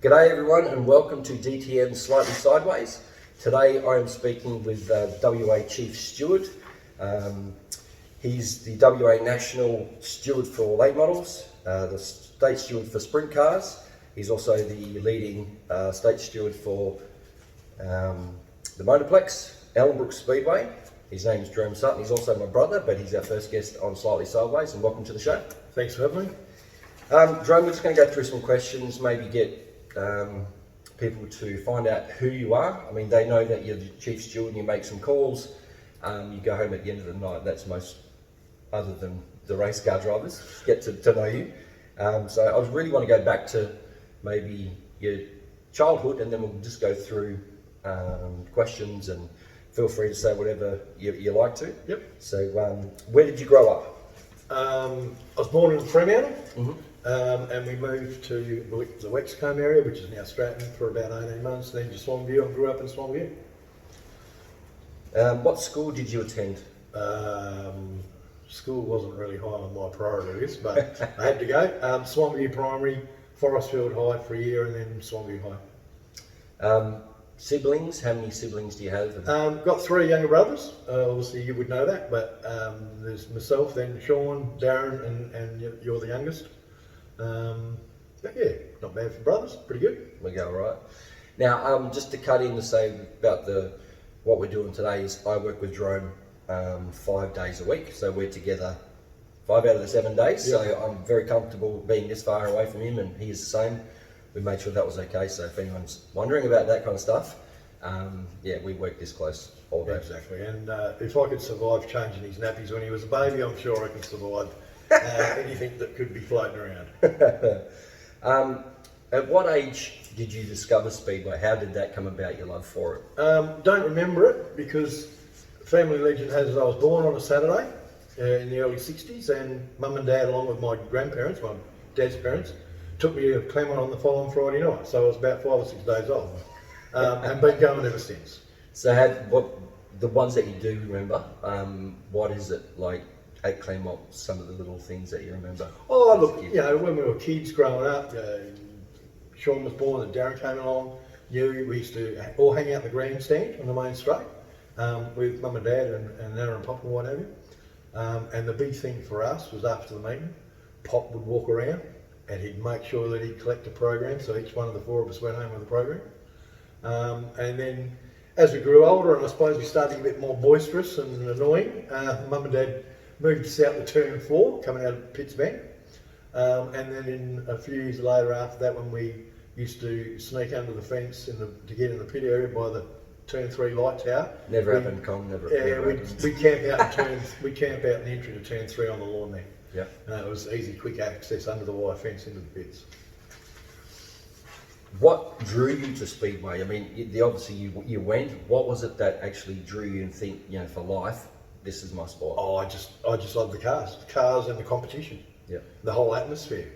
G'day everyone and welcome to DTN Slightly Sideways. Today I am speaking with WA Chief Steward. He's the WA National Steward for late models, the State Steward for sprint cars. He's also the leading State Steward for the Motorplex, Ellenbrook Speedway. His name is Jerome Sutton. He's also my brother, but he's our first guest on Slightly Sideways, and welcome to the show. Thanks for having me. Jerome, we're just going to go through some questions, maybe get people to find out who you are. I mean, they know that you're the Chief Steward and you make some calls. You go home at the end of the night. That's most, other than the race car drivers, get to know you. So I really want to go back to maybe your childhood, and then we'll just go through questions, and feel free to say whatever you like to. Yep. So where did you grow up? I was born in Fremantle, Mm-hmm. and we moved to the Wexcombe area, which is now Stratton, for about 18 months, then to Swanview. I grew up in Swanview. What school did you attend? School wasn't really high on my priority list, but I had to go. Swanview Primary, Forestfield High for a year, and then Swanview High. Siblings? How many siblings do you have? Got three younger brothers. Obviously you would know that, but there's myself, then Sean, Darren, and you're the youngest. But yeah, not bad for brothers, pretty good. We go all right. Now, just to cut in to say about what we're doing today is I work with Jerome 5 days a week, so we're together 5 out of the 7 days. Yep. So I'm very comfortable being this far away from him, and he is the same. We made sure that was okay. So if anyone's wondering about that kind of stuff, yeah, we work this close all day. Exactly, and if I could survive changing his nappies when he was a baby, I'm sure I can survive anything that could be floating around. At what age did you discover Speedway? How did that come about, your love for it? Don't remember it, because family legend has I was born on a Saturday in the early 60s, and Mum and Dad, along with my grandparents, my dad's parents, took me to Clermont on the following Friday night, so I was about 5 or 6 days old, and been going ever since. So the ones that you do remember, what is it like at Clermont, some of the little things that you remember? Oh look, you know, when we were kids growing up, Sean was born and Darren came along, we used to all hang out in the grandstand on the main straight with Mum and Dad and Nana and Pop and what have you. And the big thing for us was after the meeting, Pop would walk around and he'd make sure that he'd collect a program, so each one of the four of us went home with a program. And then as we grew older, and I suppose we started to get a bit more boisterous and annoying, Mum and Dad moved us out to turn 4, coming out of Pitts Bank. And then in a few years later after that, when we used to sneak under the fence to get in the pit area by the turn 3 light tower. Never happened, Con, never. Yeah, we camp out in the entry to turn 3 on the lawn there. Yeah. It was easy, quick access under the wire fence into the pits. What drew you to Speedway? I mean, obviously you went. What was it that actually drew you and think, you know, for life, this is my sport? Oh, I just love the cars and the competition. Yeah. The whole atmosphere.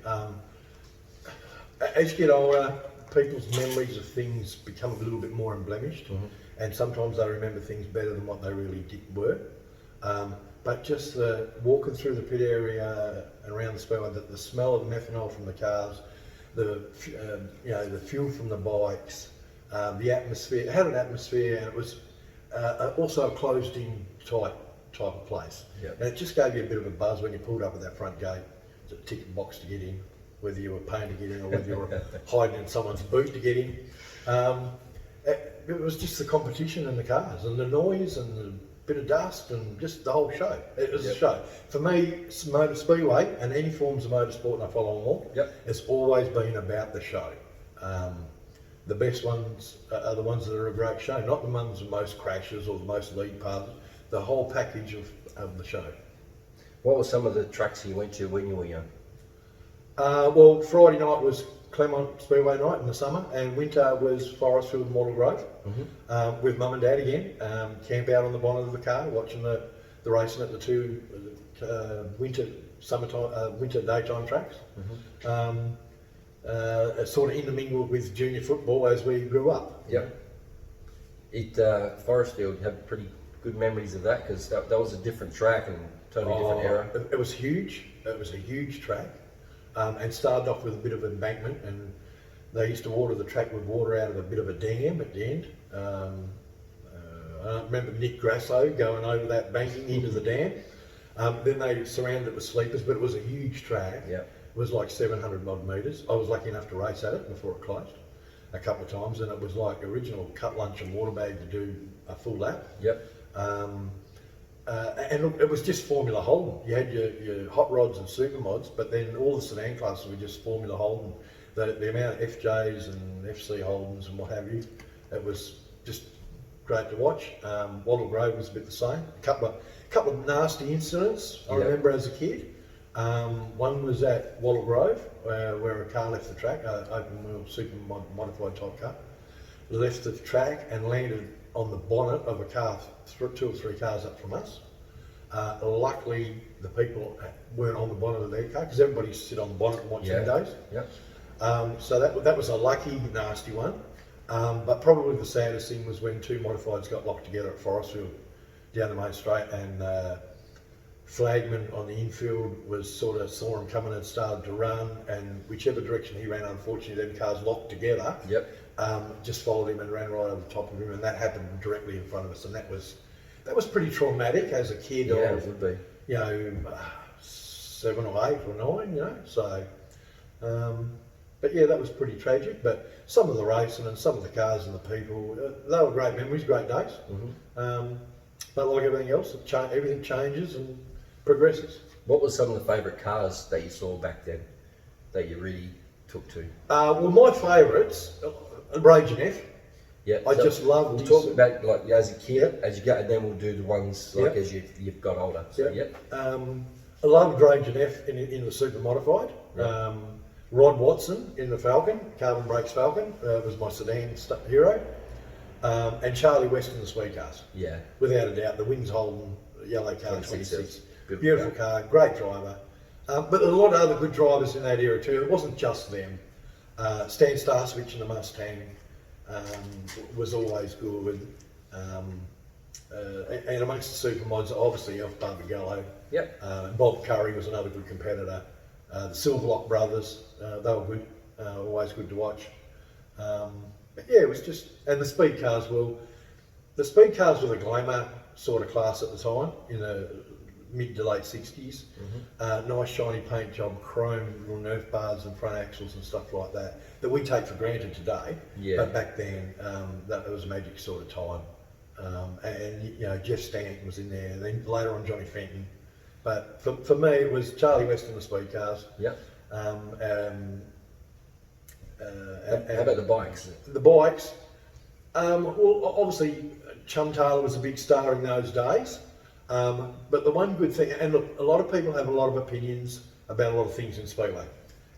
As you get older, people's memories of things become a little bit more embellished, and sometimes they remember things better than what they really were. But just walking through the pit area and around the speedway, the smell of methanol from the cars, the fuel from the bikes, the atmosphere. It had an atmosphere, and it was also a closed-in type of place. Yep. And it just gave you a bit of a buzz when you pulled up at that front gate. It's a ticket box to get in, whether you were paying to get in or whether you were hiding in someone's boot to get in. It was just the competition in the cars and the noise and the bit of dust and just the whole show. It was a show. For me, Motor Speedway and any forms of motorsport, and I follow them all, it's always been about the show. The best ones are the ones that are a great show, not the ones with most crashes or the most lead passes, the whole package of the show. What were some of the tracks you went to when you were young? Well, Friday night was Clermont Speedway night in the summer, and winter was Forestfield and Mortal Grove, with Mum and Dad again. Camp out on the bonnet of the car, watching the racing at the two winter daytime tracks. Sort of intermingled with junior football as we grew up. Yep. Forestfield had pretty good memories of that, because that was a different track and totally different era. It was huge. It was a huge track, and started off with a bit of embankment, and They used to water the track with water out of a bit of a dam at the end. I remember Nick Grasso going over that banking into the dam. Then they surrounded it with sleepers, but it was a huge track. Yep. It was like 700 odd metres. I was lucky enough to race at it before it closed a couple of times, and it was like original cut lunch and water bag to do a full lap. Yep. And look, it was just Formula Holden. You had your hot rods and super mods, but then all the sedan classes were just Formula Holden. The amount of FJs and FC Holdens and what have you, it was just great to watch. Wattle Grove was a bit the same. A couple of nasty incidents I remember as a kid. One was at Wattle Grove where a car left the track, open wheel super modified type car, left the track and landed on the bonnet of a car, 2 or 3 cars up from us. Luckily, the people weren't on the bonnet of their car because everybody used to sit on the bonnet and watch windows. Yep. So that was a lucky, nasty one. But probably the saddest thing was when 2 modifieds got locked together at Forestfield down the main straight, and Flagman on the infield saw him coming and started to run, and whichever direction he ran, unfortunately, them cars locked together. Yep. Just followed him and ran right over the top of him, and that happened directly in front of us, and that was pretty traumatic as a kid. Yeah, it would be. 7 or 8 or 9, so. But yeah, that was pretty tragic. But some of the racing and some of the cars and the people, they were great memories, great days. Mm-hmm. But like everything else, everything changes and progresses. What was some of the favourite cars that you saw back then that you really took to? Well, my favourites, Rage and F. Yeah, I just love. We'll talk about like as a kid, as you go, and then we'll do the ones like as you've got older. So, I loved Rage and F in the super modified. Yep. Rod Watson in the Falcon, Carbon Brakes Falcon, was my sedan hero. And Charlie West in the speed cars. Yeah. Without a doubt, the Wings Holden yellow car 26. Beautiful car, great driver. But a lot of other good drivers in that era too. It wasn't just them. Stan Starswich in the Mustang was always good. And amongst the super mods, obviously Elf Barbagallo. Yep. Bob Curry was another good competitor. The Silverlock brothers, they were good, always good to watch. But yeah, it was just, and the speed cars were the glamour sort of class at the time, in the mid to late 60s. Mm-hmm. Nice shiny paint job, chrome little Nerf bars and front axles and stuff like that we take for granted today. Yeah. But back then, that was a magic sort of time. And Jeff Stanton was in there, then later on Johnny Fenton. But for me, it was Charlie West in the speed cars. Yep. How about the bikes? The bikes. Well, obviously, Chum Taylor was a big star in those days. But the one good thing, and look, a lot of people have a lot of opinions about a lot of things in Speedway.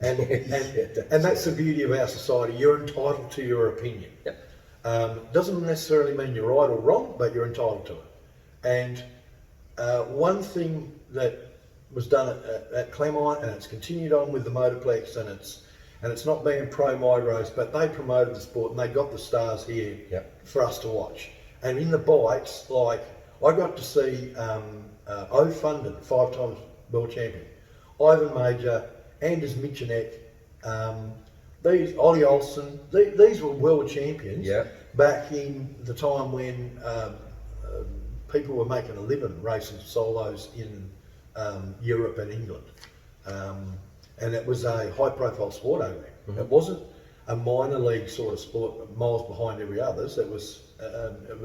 And that's the beauty of our society. You're entitled to your opinion. Yep. Doesn't necessarily mean you're right or wrong, but you're entitled to it. And one thing that was done at Claremont, and it's continued on with the Motorplex, and it's not being pro micros, but they promoted the sport and they got the stars here. Yep. For us to watch. And in the bikes, like I got to see O Fundin, 5 times world champion, Ivan Major, Anders Michenek, these Ollie Olsen, these were world champions. Yep. Back in the time when people were making a living racing solos in Europe and England. And it was a high profile sport over there. Mm-hmm. It wasn't a minor league sort of sport, miles behind every others. It was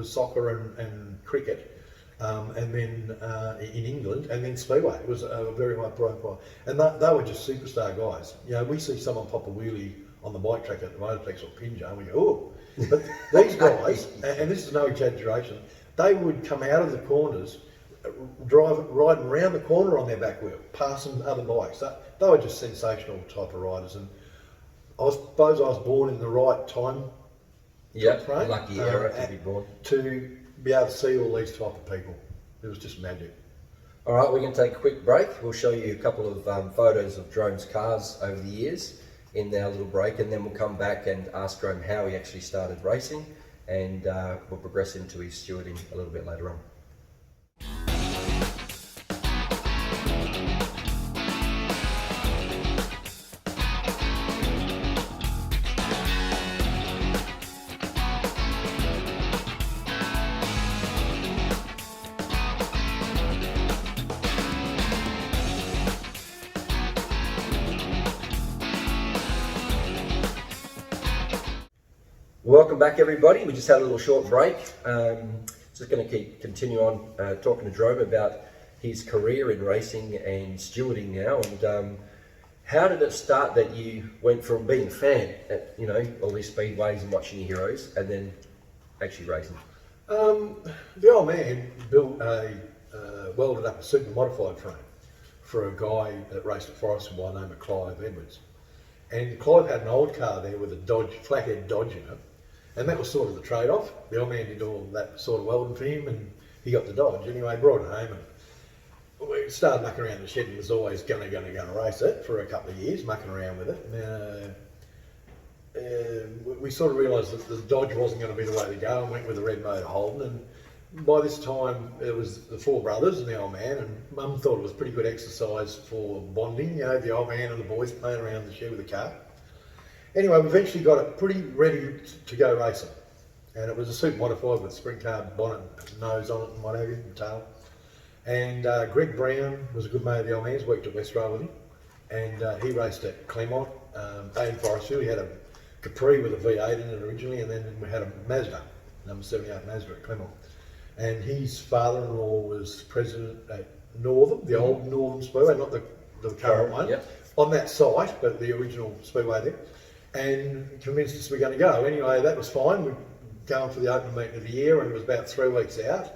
soccer and cricket, and then in England, and then Speedway. It was a very high profile. And they were just superstar guys. We see someone pop a wheelie on the bike track at the Motorplex or Pinja, and we go, oh. But these guys, and this is no exaggeration, they would come out of the corners, riding around the corner on their back wheel, passing other bikes. They were just sensational type of riders, and I suppose I was born in the right time. Yeah, lucky era to be born. To be able to see all these type of people. It was just magic. All right, we're going to take a quick break. We'll show you a couple of photos of Jerome's cars over the years in our little break, and then we'll come back and ask Jerome how he actually started racing, and we'll progress into his stewarding a little bit later on. Welcome back, everybody. We just had a little short break. Just going to continue on talking to Jerome about his career in racing and stewarding now. And how did it start that you went from being a fan at all these speedways and watching your heroes, and then actually racing? The old man built welded up a super modified frame for a guy that raced at Forest by the name of Clive Edwards. And Clive had an old car there with a Dodge, flathead Dodge in it. And that was sort of the trade-off. The old man did all that sort of welding for him, and he got the Dodge. Anyway, he brought it home, and we started mucking around the shed, and was always going to race it for a couple of years, mucking around with it. We sort of realised that the Dodge wasn't going to be the way to go, and went with the red motor Holden. And by this time, it was the four brothers and the old man, and Mum thought it was pretty good exercise for bonding. The old man and the boys playing around the shed with the car. Anyway, we eventually got it pretty ready to go racing, and it was a super modified with spring card bonnet, nose on it and what have you, and tail. And Greg Brown was a good mate of the old man's, worked at West Row with him, and he raced at Claremont, in Forestfield. He had a Capri with a V8 in it originally, and then we had a Mazda, number 78 Mazda at Claremont. And his father-in-law was president at Northern, the old Northern Speedway, not the current one, yep. On that site, but the original Speedway there. And convinced us we're going to go. Anyway, that was fine. We were going for the open meeting of the year, and it was about 3 weeks out.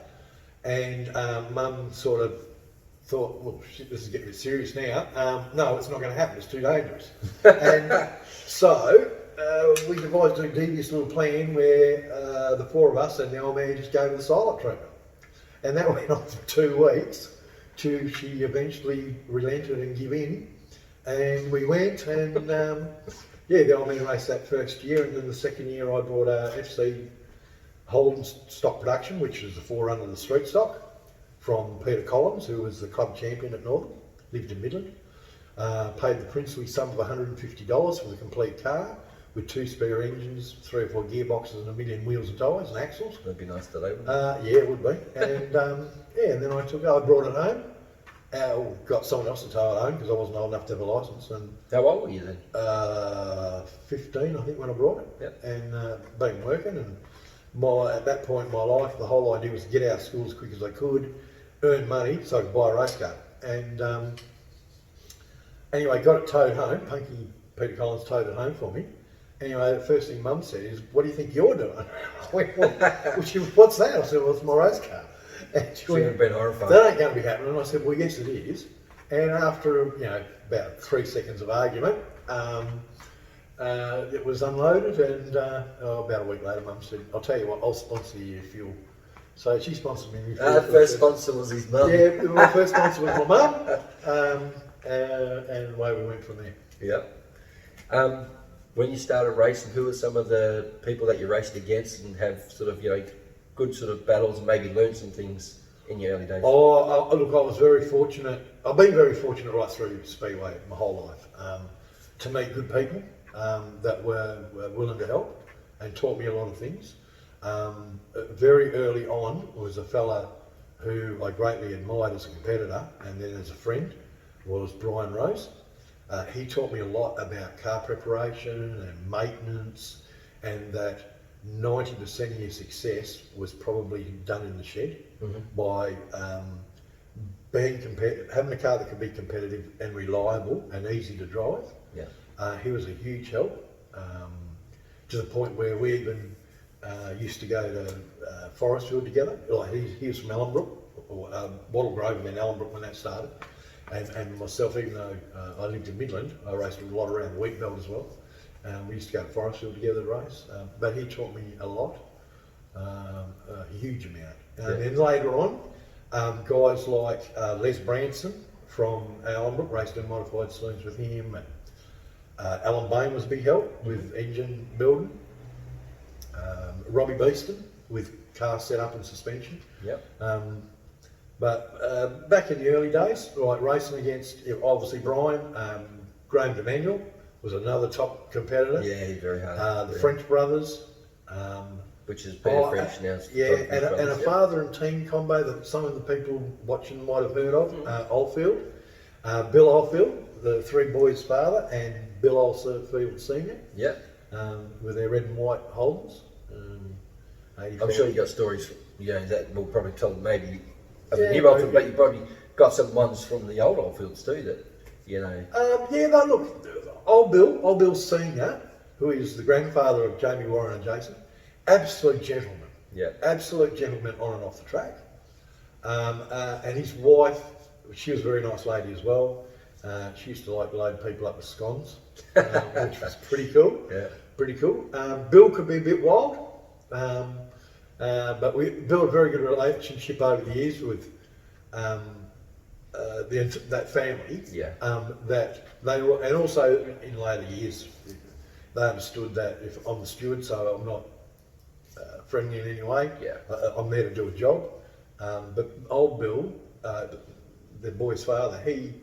And Mum sort of thought, well, shit, this is getting a bit serious now. No, it's not going to happen. It's too dangerous. And so we devised a devious little plan where the four of us and the old man just gave her the silent treatment. And that went on for 2 weeks till she eventually relented and gave in. And we went, and the old man raced that first year, and then the second year I brought FC Holden stock production, which was the forerunner of the street stock, from Peter Collins, who was the club champion at Northern, lived in Midland. Paid the princely sum of $150 for the complete car, with 2 spare engines, 3 or 4 gearboxes, and 1 million wheels and tyres and axles. That'd be nice today, wouldn't it? Yeah, it would be. And and then I brought it home. Got someone else to tow it home because I wasn't old enough to have a licence. And How old were you then? 15, I think, when I brought it. Yep. And been working, and at that point in my life, the whole idea was to get out of school as quick as I could, earn money so I could buy a race car. And anyway, got it towed home. Punky Peter Collins towed it home for me. Anyway, the first thing Mum said is, "What do you think you're doing?" I went, "What's that?" I said, "Well, it's my race car." And she went, been horrified. "That ain't going to be happening." And I said, "Well, yes, it is." And after about 3 seconds of argument, it was unloaded, and about a week later, Mum said, "I'll tell you what, I'll sponsor you your fuel." So she sponsored me. First sponsor was his mum. Yeah, my first sponsor was my mum, and away we went from there. Yep. When you started racing, who were some of the people that you raced against and have sort of good sort of battles and maybe learned some things in your early days? Look, I was very fortunate. I've been very fortunate right through Speedway my whole life to meet good people that were willing to help and taught me a lot of things. Very early on was a fella who I greatly admired as a competitor and then as a friend, was Brian Rose. He taught me a lot about car preparation and maintenance, and that 90% of your success was probably done in the shed by being having a car that could be competitive and reliable and easy to drive. Yeah. He was a huge help, to the point where we even used to go to Forestfield together. Like he was from Ellenbrook, or Wattle Grove, and then Ellenbrook when that started. And myself, even though I lived in Midland, I raced a lot around the wheat belt as well. We used to go to Forestfield together to race, but he taught me a lot, a huge amount. And then later on, guys like Les Branson from Ellenbrook, raced in modified saloons with him, and Alan Bain was a big help with engine building. Robbie Beeston with car setup and suspension. Yep. But back in the early days, racing against obviously Brian, Graham DeManuel was another top competitor. Yeah, he's very hard. The French brothers. Which is Peter French now. Yeah, and a father and team combo that some of the people watching might have heard of, Oldfield. Bill Oldfield, the three boys' father, and Bill Oldfield Senior. Yeah. with their red and white Holdens. I'm sure you got stories, that we'll probably tell maybe of the Yeah, new Oldfield, but you probably got some ones from the old Oldfields too that, No, look, old Bill Senior, who is the grandfather of Jamie Warren and Jason, absolute gentleman. Yeah. Absolute gentleman on and off the track. And his wife, she was a very nice lady as well. She used to load people up with scones, which was pretty cool. Yeah. Pretty cool. Bill could be a bit wild, but we built a very good relationship over the years with that family. Yeah. That they were, and also in later years, they understood that if I'm the steward, so I'm not friendly in any way. Yeah. I'm there to do a job. But old Bill, the boy's father, he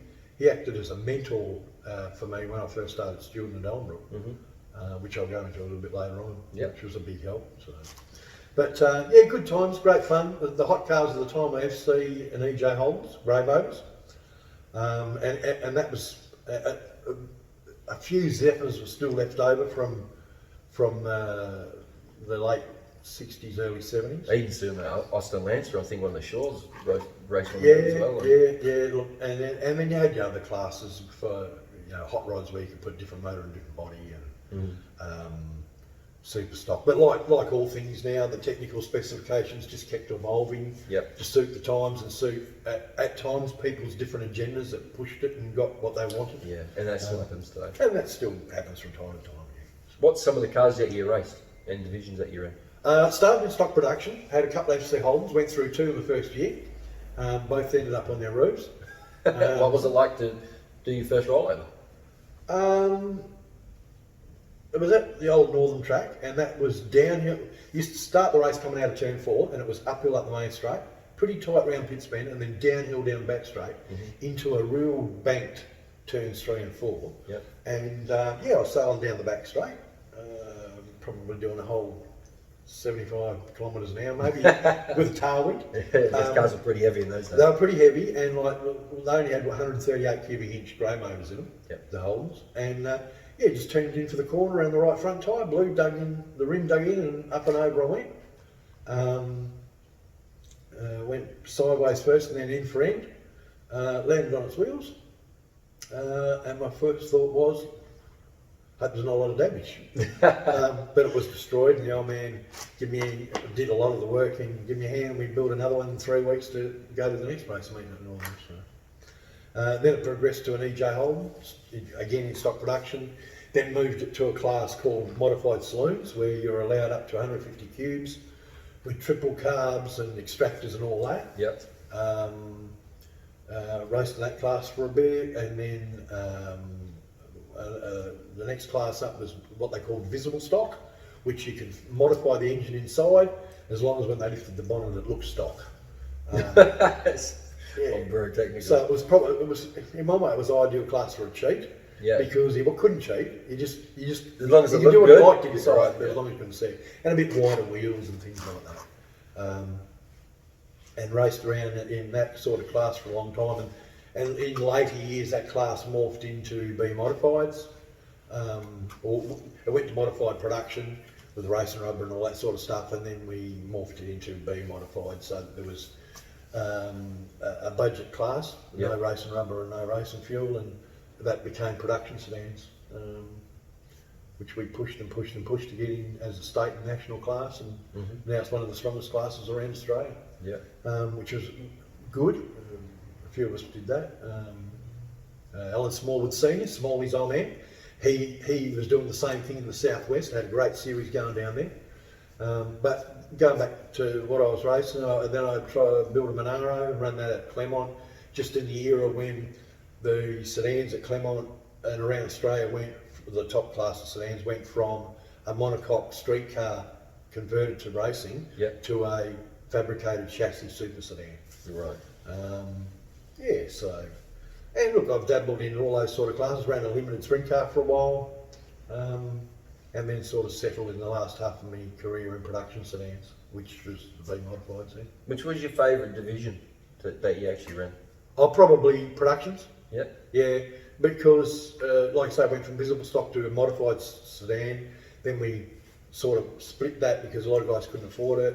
acted as a mentor for me when I first started stewarding at Ellenbrook, which I'll go into a little bit later on, which was a big help. So. But good times, great fun. The hot cars of the time were FC and EJ Holdens, grey motors, and that was a few Zephyrs were still left over from the late 60s, early 70s. Eden's doing the Austin Lancer, I think, on the shores, racing on there as well. Look, and then you had your other classes for hot rods where you could put different motor and different body and super stock. But like all things now, the technical specifications just kept evolving to suit the times and suit at times people's different agendas that pushed it and got what they wanted. Yeah, and that still happens today. And that still happens from time to time. Yeah. What's some of the cars that you raced and divisions that you're in? Started in stock production, had a couple of FC Holdens, went through two in the first year. Both ended up on their roofs. What was it like to do your first rollover? It was at the old Northern track, and that was downhill. You used to start the race coming out of turn 4, and it was uphill up the main straight, pretty tight round pit bend, and then downhill down back straight into a real banked turns 3 and 4. Yep. And I was sailing down the back straight, probably doing a whole 75 kilometres an hour, maybe with a tailwind. Those cars were pretty heavy in those days. They were pretty heavy, and they only had 138 cubic inch grey motors in them, the Holdens, and just turned in for the corner around the right front tyre, the rim dug in, and up and over I went. Went sideways first and then in for end, landed on its wheels, and my first thought was, hope there's not a lot of damage. But it was destroyed, and the old man did a lot of the work and give me a hand. We built another one in 3 weeks to go to the next race meeting at Northern. So. Then it progressed to an EJ Holden, again in stock production. Then moved it to a class called modified saloons, where you're allowed up to 150 cubes with triple carbs and extractors and all that. Yep. Raced in that class for a bit, and then the next class up was what they called visible stock, which you could modify the engine inside as long as when they lifted the bonnet it looked stock. Very technical. So it was in my way it was the ideal class for a cheat. Yeah. Because he couldn't cheat. You just as long as you it could do looked what you good, liked inside, right, but as long as you couldn't see it. And a bit wider wheels and things like that. And raced around in that sort of class for a long time. And in later years that class morphed into B modifieds. Or it went to modified production with racing rubber and all that sort of stuff, and then we morphed it into B modified, so that there was a budget class, no racing rubber and no racing fuel, and that became production sedans, which we pushed and pushed and pushed to get in as a state and national class, and now it's one of the strongest classes around Australia, which was good. A few of us did that. Alan Smallwood Senior, Smalley's old man, he was doing the same thing in the southwest, had a great series going down there. But going back to what I was racing, then I tried to build a Monaro and run that at Clermont, just in the era when the sedans at Clermont and around Australia the top class of sedans went from a monocoque streetcar converted to racing to a fabricated chassis super sedan. Right. And look, I've dabbled in all those sort of classes, ran a limited sprint car for a while, and then sort of settled in the last half of my career in production sedans, which was the B modified set. Which was your favourite division that you actually ran? Oh, probably productions. Yep. Yeah, because like I say, I went from visible stock to a modified sedan, Then we sort of split that because a lot of guys couldn't afford it.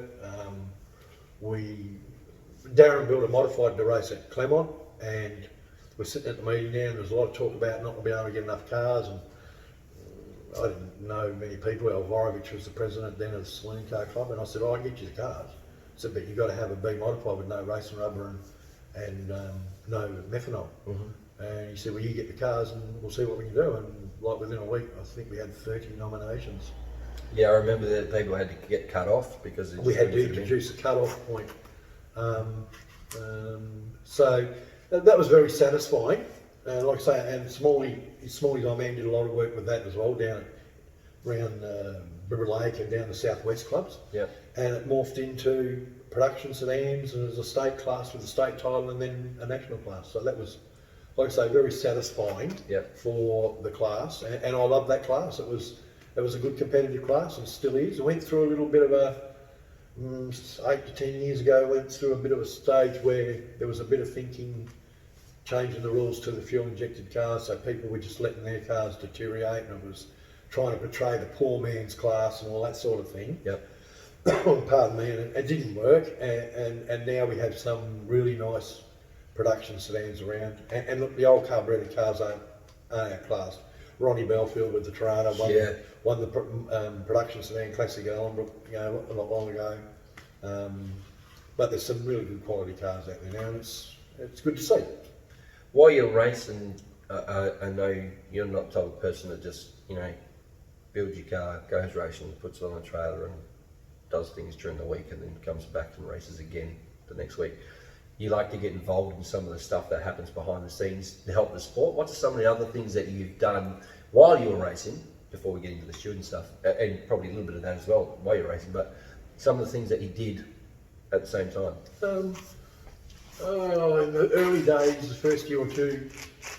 Darren built a modified to race at Claremont, and we're sitting at the meeting now, and there's a lot of talk about not being able to get enough cars. And I didn't know many people. Alvarovich was the president then of the Saloon Car Club, and I said, I can get you the cars. I said, but you've got to have a B modified with no racing rubber and no methanol. And he said, well, you get the cars and we'll see what we can do. And like within a week, I think we had 30 nominations. Yeah, I remember that people had to get cut off because we had to introduce a cut-off point. So that was very satisfying. Like I say, and Smalley's our man, did a lot of work with that as well, down around River Lake and down the Southwest clubs. Yeah. And it morphed into production sedans, and as a state class with a state title, and then a national class. So that was, like I say, very satisfying for the class, and I love that class. It was a good competitive class, and still is. I went through a little bit of a 8 to 10 years ago. Went through a bit of a stage where there was a bit of thinking, changing the rules to the fuel injected cars, so people were just letting their cars deteriorate, and it was trying to portray the poor man's class and all that sort of thing. Pardon me, and it didn't work, and now we have some really nice production sedans around, and look, the old carburetted cars aren't outclassed. Ronnie Belfield with the Toronto won the production sedan classic Ellenbrook, a lot long ago. But there's some really good quality cars out there now, and it's good to see. While you're racing, I know you're not the type of person that just builds your car, goes racing, puts it on a trailer, and does things during the week, and then comes back and races again the next week. You like to get involved in some of the stuff that happens behind the scenes to help the sport. What are some of the other things that you've done while you were racing, before we get into the student stuff, and probably a little bit of that as well while you're racing, but some of the things that you did at the same time? In the early days, the first year or two,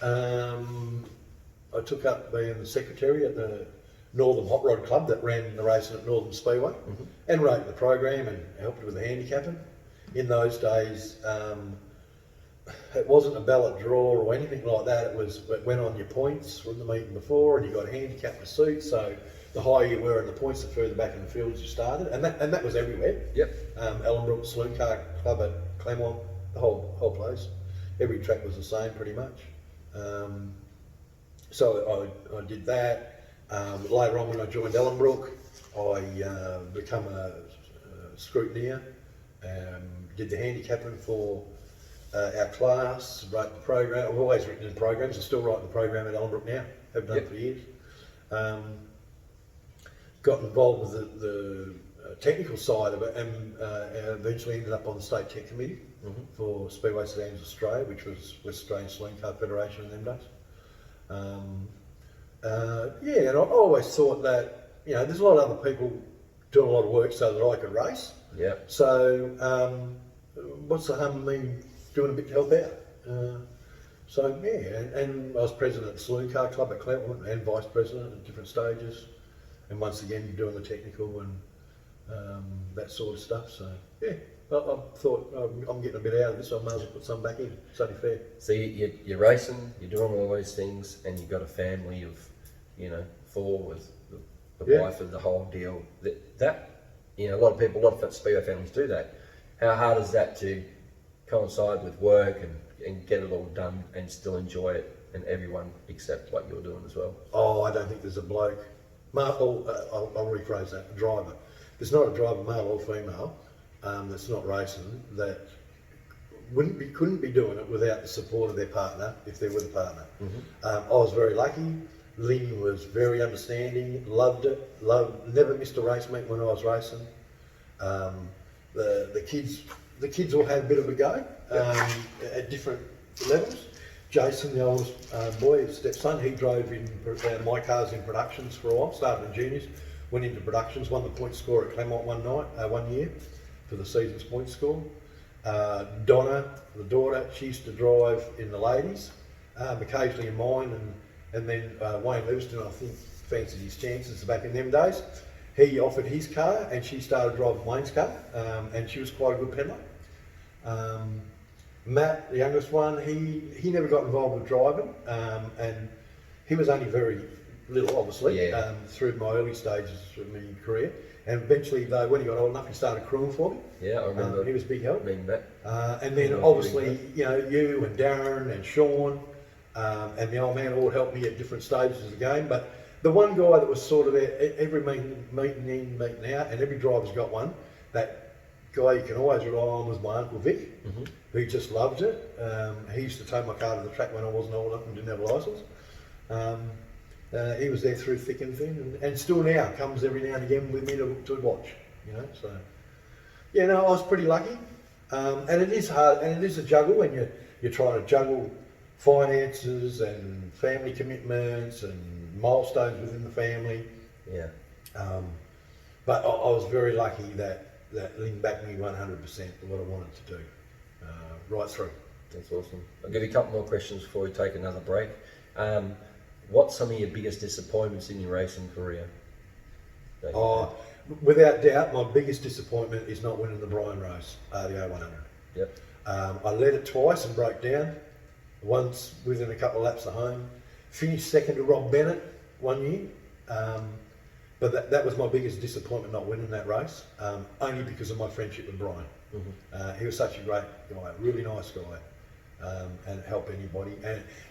I took up being the secretary at the Northern Hot Rod Club that ran the racing at Northern Speedway, and wrote the program and helped with the handicapping. In those days, it wasn't a ballot draw or anything like that. It went on your points from the meeting before, and you got a handicap pursuit. So the higher you were in the points, the further back in the fields you started, and that was everywhere. Ellenbrook, Saloon Car Club at Claremont, the whole place. Every track was the same pretty much. So I did that. Later on, when I joined Ellenbrook, I became a scrutineer. Did the handicapping for our class, wrote the program. I've always written in programs. I still write the program at Ellenbrook now, have done for years. Got involved with the technical side of it, and eventually ended up on the state tech committee for Speedway Sedans Australia, which was West Australian Saloon Car Federation in them days. And I always thought that there's a lot of other people doing a lot of work so that I could race. So what's the harm of me doing a bit to help out? And I was president of the Saloon Car Club at Claremont, and vice president at different stages, and once again doing the technical and that sort of stuff. So I thought I'm getting a bit out of this, so I may as well put some back in. It's only fair. So you're racing, you're doing all those things, and you've got a family of 4 with the wife and the whole deal. That a lot of Speedway families do that. How hard is that to coincide with work and get it all done and still enjoy it, and everyone accept what you're doing as well? Oh, I don't think there's a bloke, I'll rephrase that, a driver. There's not a driver, male or female, that's not racing, that couldn't be doing it without the support of their partner, if they're with a partner. I was very lucky. Lynn was very understanding, loved it, never missed a race meet when I was racing. The kids all had a bit of a go at different levels. Jason, the oldest boy, his stepson, he drove in my cars in productions for a while, started in juniors, went into productions, won the point score at Claremont one year for the season's point score. Donna, the daughter, she used to drive in the ladies, occasionally in mine, and then Wayne Livingston, I think, fancied his chances back in them days. He offered his car, and she started driving Wayne's car, and she was quite a good peddler. Matt, the youngest one, he never got involved with driving, and he was only very little, obviously, Yeah. through my early stages of my career. And eventually, when he got old enough, he started crewing for me. Yeah, I remember. He was a big help. Reading that. And then Yeah, obviously, you know, you and Darren and Sean and the old man all helped me at different stages of the game. But the one guy that was sort of every meeting in, meeting out, and every driver's got one, that guy you can always rely on was my Uncle Vic, who just loved it. He used to tow my car to the track when I wasn't old enough and didn't have a licence. He was there through thick and thin, and still now comes every now and again with me to watch, you know. So, yeah, no, I was pretty lucky, and it is hard, and it is a juggle when you're trying to juggle finances and family commitments and milestones within the family. Yeah. But I was very lucky that Lynn backed me 100% to what I wanted to do, right through. That's awesome. I'll give you a couple more questions before we take another break. What's some of your biggest disappointments in your racing career? Without doubt, my biggest disappointment is not winning the Brian race, the A100. Yep. I led it twice and broke down, once within a couple of laps of home. Finished second to Rob Bennett one year, but that was my biggest disappointment, not winning that race, only because of my friendship with Brian. He was such a great guy, really nice guy, and help anybody,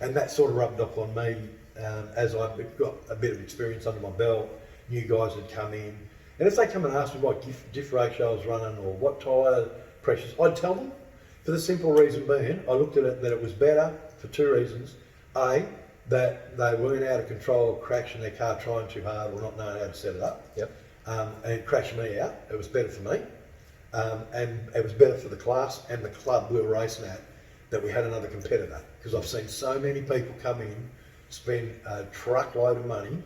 and that sort of rubbed off on me as I got a bit of experience under my belt. New guys had come in, and if they come and ask me what diff ratio I was running or what tyre pressures, I'd tell them, for the simple reason being, I looked at it that it was better for two reasons. A, that they weren't out of control, crashing their car trying too hard or not knowing how to set it up, and crashing me out. It was better for me, and it was better for the class and the club we were racing at, that we had another competitor, because I've seen so many people come in, spend a truckload of money,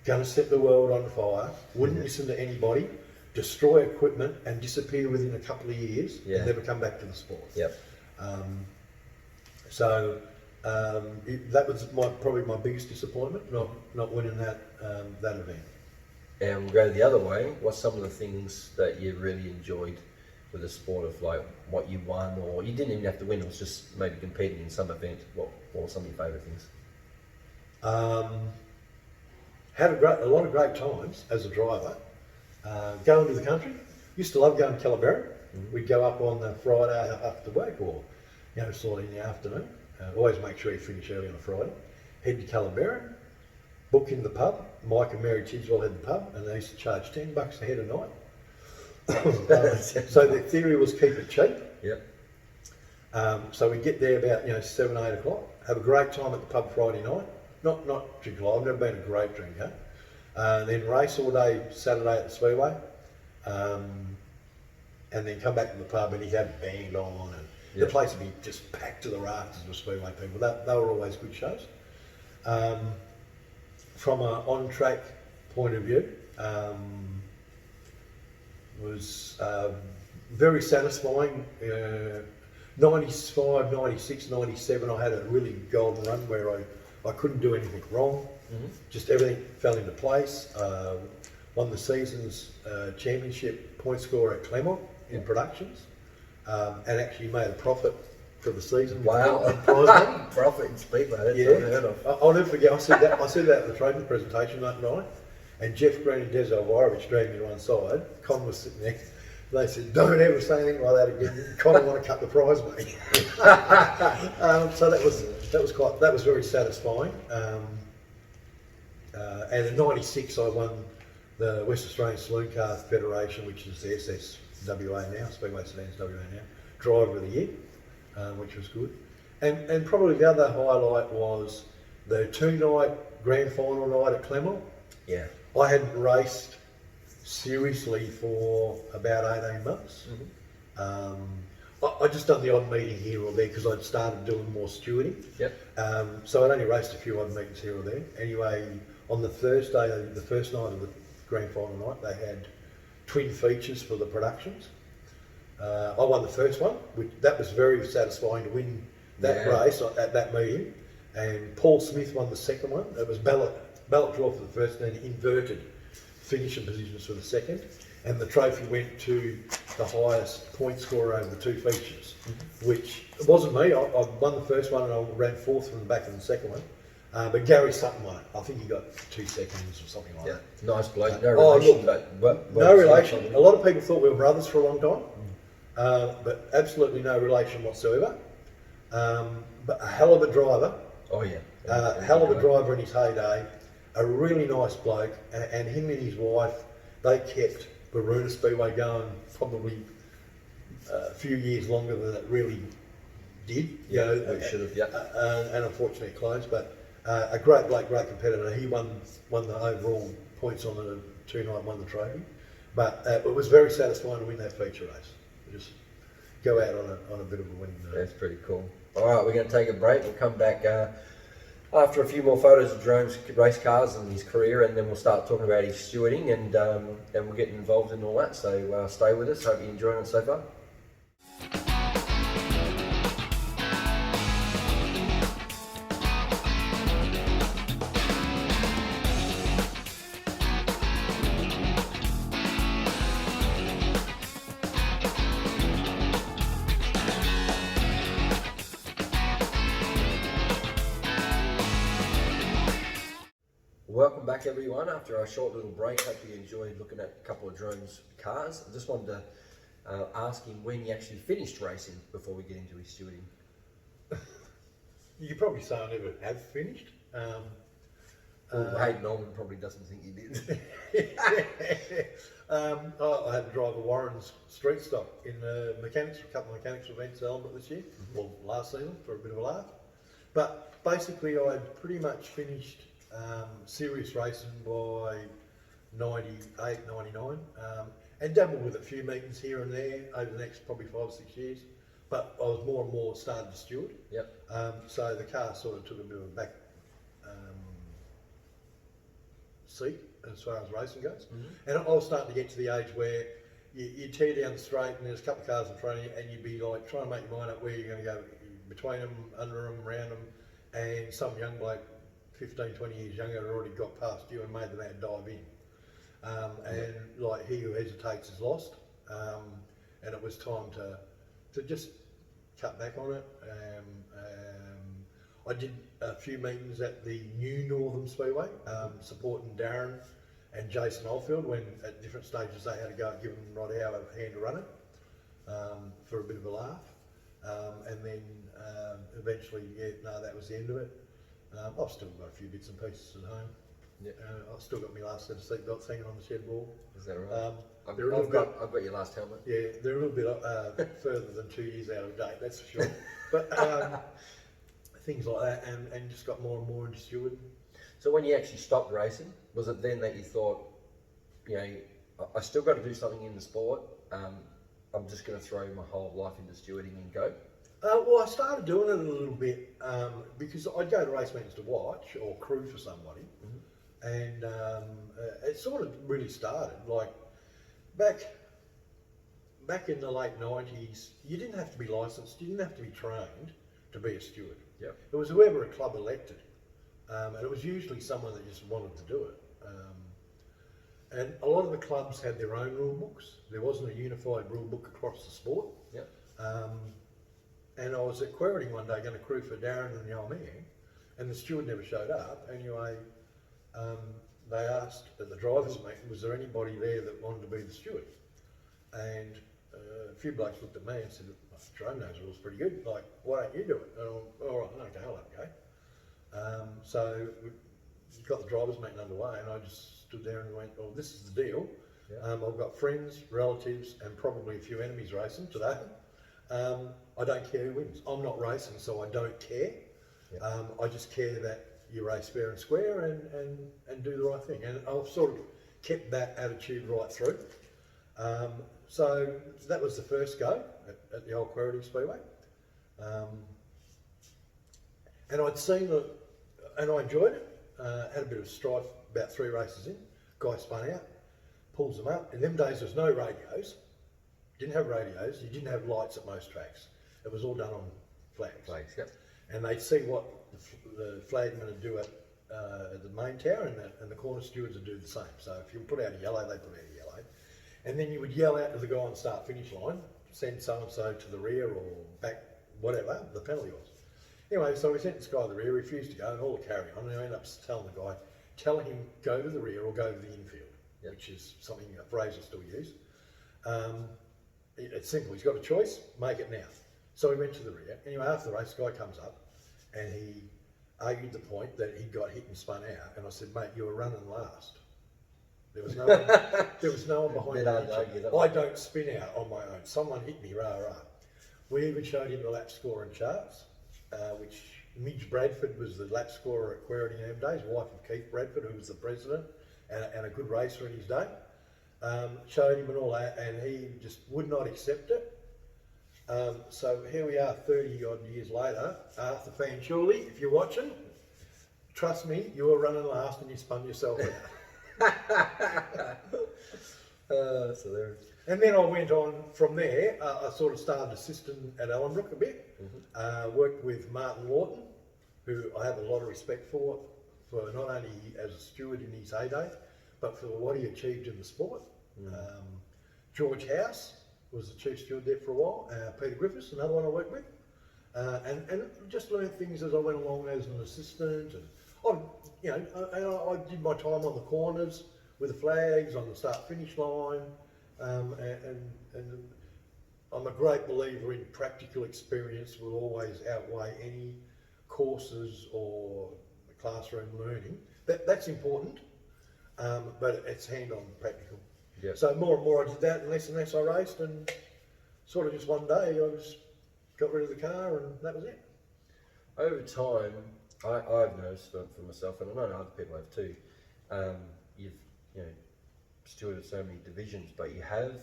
going to set the world on fire, wouldn't listen to anybody, destroy equipment and disappear within a couple of years and never come back to the sport. That was probably my biggest disappointment, not winning that event. And we'll go the other way. What's some of the things that you really enjoyed with the sport, of like what you won, or you didn't even have to win, it was just maybe competing in some event? What were some of your favourite things? Had a lot of great times as a driver. Going to the country, used to love going to Calaberra. We'd go up on the Friday after work, or slightly in the afternoon. Always make sure you finish early on a Friday. Head to Calaberra, book in the pub. Mike and Mary Tidswell had the pub, and they used to charge $10 a head a night. So the theory was keep it cheap. So we get there about 7, 8 o'clock. Have a great time at the pub Friday night. Not drink a lot. I've never been a great drinker. Then race all day Saturday at the Speedway, and then come back to the pub and he'd have a band on, and the place would be just packed to the rafters with Speedway people. They were always good shows. From an on-track point of view, was very satisfying. 95, 96, 97, I had a really golden run where I couldn't do anything wrong. Just everything fell into place. Won the season's championship point scorer at Clermont in productions, and actually made a profit for the season. Wow. Profit in Speedway, that's unheard of. I'll never forget, I said that at the trophy presentation that night, and Jeff Green and Des Alvarovich dragged me to one side. Con was sitting there. They said, "Don't ever say anything like that again. Con will want to cut the prize money." So that was very satisfying. And in '96, I won the West Australian Saloon Car Federation, which is the SSWA now, Speedway Sedans WA now, Driver of the Year, which was good. And probably the other highlight was the 2-night grand final night at Clermont. I hadn't raced seriously for about 18 months. I just done the odd meeting here or there because I'd started doing more stewarding. So I'd only raced a few odd meetings here or there. Anyway, on the Thursday, the first night of the grand final night, they had twin features for the productions. I won the first one, that was very satisfying to win that race at that meeting. And Paul Smith won the second one. It was ballot draw for the first, and then inverted finishing positions for the second. And the trophy went to the highest point scorer over the two features, which it wasn't me. I won the first one and I ran fourth from the back in the second one. But Gary Sutton won it. I think he got 2 seconds or something like Yeah, that. nice bloke. No Oh, relation, look, but No relation. A lot of people thought we were brothers for a long time, but absolutely no relation whatsoever. But a hell of a driver. Oh yeah, Hell of a driver in his heyday, a really nice bloke, and him and his wife, they kept Baruna Speedway going probably a few years longer than it really did. Yeah, it should have. Yeah, and unfortunately it closed. But a great bloke, great competitor. He won the overall points on the 2-night, won the trophy. But it was very satisfying to win that feature race. Just go out on a bit of a winning note. that's pretty cool. All right, we're going to take a break. We'll come back after a few more photos of Jerome's race cars and his career, and then we'll start talking about his stewarding and we'll get involved in all that. So stay with us. Hope you're enjoying it so far. Welcome back everyone after our short little break. Hope you enjoyed looking at a couple of Jerome's cars. I just wanted to ask him when he actually finished racing before we get into his stewarding. You could probably say I never have finished. Hayden Norman probably doesn't think he did. I had to drive a Warren's street stock in mechanics, a couple of mechanics events at Albert this year, well last season for a bit of a laugh. But basically I'd pretty much finished serious racing by 98, 99, and dabbled with a few meetings here and there over the next probably 5 or 6 years. But I was more and more starting to steward. Yep. So the car sort of took a bit of a back seat as far as racing goes. And I was starting to get to the age where you tear down the straight and there's a couple of cars in front of you and you'd be like trying to make your mind up where you're going to go between them, under them, around them, and some young bloke 15, 20 years younger had already got past you and made the man dive in. And like he who hesitates is lost. And it was time to just cut back on it. I did a few meetings at the new Northern Speedway, supporting Darren and Jason Oldfield when at different stages they had to go and give them right out a hand to run it for a bit of a laugh. And then eventually, that was the end of it. I've still got a few bits and pieces at home. Yeah. I've still got my last set of seatbelts hanging on the shed wall. Is that right? I've got your last helmet. Yeah, they're a little bit further than 2 years out of date, that's for sure. But things like that, and just got more and more into stewarding. So when you actually stopped racing, was it then that you thought, I still got to do something in the sport, I'm just going to throw my whole life into stewarding and go? Well, I started doing it a little bit because I'd go to race meetings to watch or crew for somebody, and it sort of really started like back in the late 90s. You didn't have to be licensed, you didn't have to be trained to be a steward. Yep. It was whoever a club elected, and it was usually someone that just wanted to do it. And a lot of the clubs had their own rule books. There wasn't a unified rule book across the sport. Yep. And I was at Querity one day going to crew for Darren and the old man, and the steward never showed up. Anyway, they asked at the drivers' meeting, was there anybody there that wanted to be the steward? And a few blokes looked at me and said, Jerome knows the rules pretty good, like, why don't you do it? And I all right, okay, I'll have a go. So we got the drivers' meeting underway, and I just stood there and went, well, this is the deal. Yeah. I've got friends, relatives, and probably a few enemies racing today. I don't care who wins. I'm not racing, so I don't care. Yeah. I just care that you race fair and square and do the right thing. And I've sort of kept that attitude right through. So that was the first go at the old Querity Speedway. And I'd seen it, and I enjoyed it. Had a bit of strife about 3 races in. Guy spun out, pulls them up. In them days, there was no radios. You didn't have radios. You didn't have lights at most tracks. It was all done on flags. Flags, yep. And they'd see what the flagmen would do at the main tower, and the corner stewards would do the same. So if you put out a yellow, they put out a yellow. And then you would yell out to the guy on the start-finish line, send so-and-so to the rear or back, whatever the penalty was. Anyway, so we sent this guy to the rear, refused to go, and all the carry on, and I ended up telling the guy, tell him go to the rear or go to the infield, Yep. which is something a phrase I still use. It's simple, he's got a choice, make it now. So we went to the rear. Anyway, after the race, the guy comes up and he argued the point that he got hit and spun out, and I said, mate, you were running last. There was no one, there was no one behind me. I don't spin out on my own. Someone hit me, rah, rah. We even showed him the lap scoring charts, which Midge Bradford was the lap scorer at Querity in them days, wife of Keith Bradford, who was the president and a good racer in his day. Showed him and all that, and he just would not accept it. So here we are 30 odd years later, Arthur Fanciulli, if you're watching, trust me, you were running last and you spun yourself out. So there. And then I went on from there. I sort of started assistant at Ellenbrook a bit. Worked with Martin Lawton, who I have a lot of respect for not only as a steward in his heyday, but for what he achieved in the sport. George House was the chief steward there for a while. Peter Griffiths, another one I worked with. And just learned things as I went along as an assistant. And I did my time on the corners with the flags, on the start-finish line. And I'm a great believer in practical experience will always outweigh any courses or classroom learning. That's important, but it's hand-on practical. Yep. So more and more I did that, and less I raced, and sort of just one day I just got rid of the car, and that was it. Over time, I've noticed for myself, and I know other people have too. You've stewarded so many divisions, but you have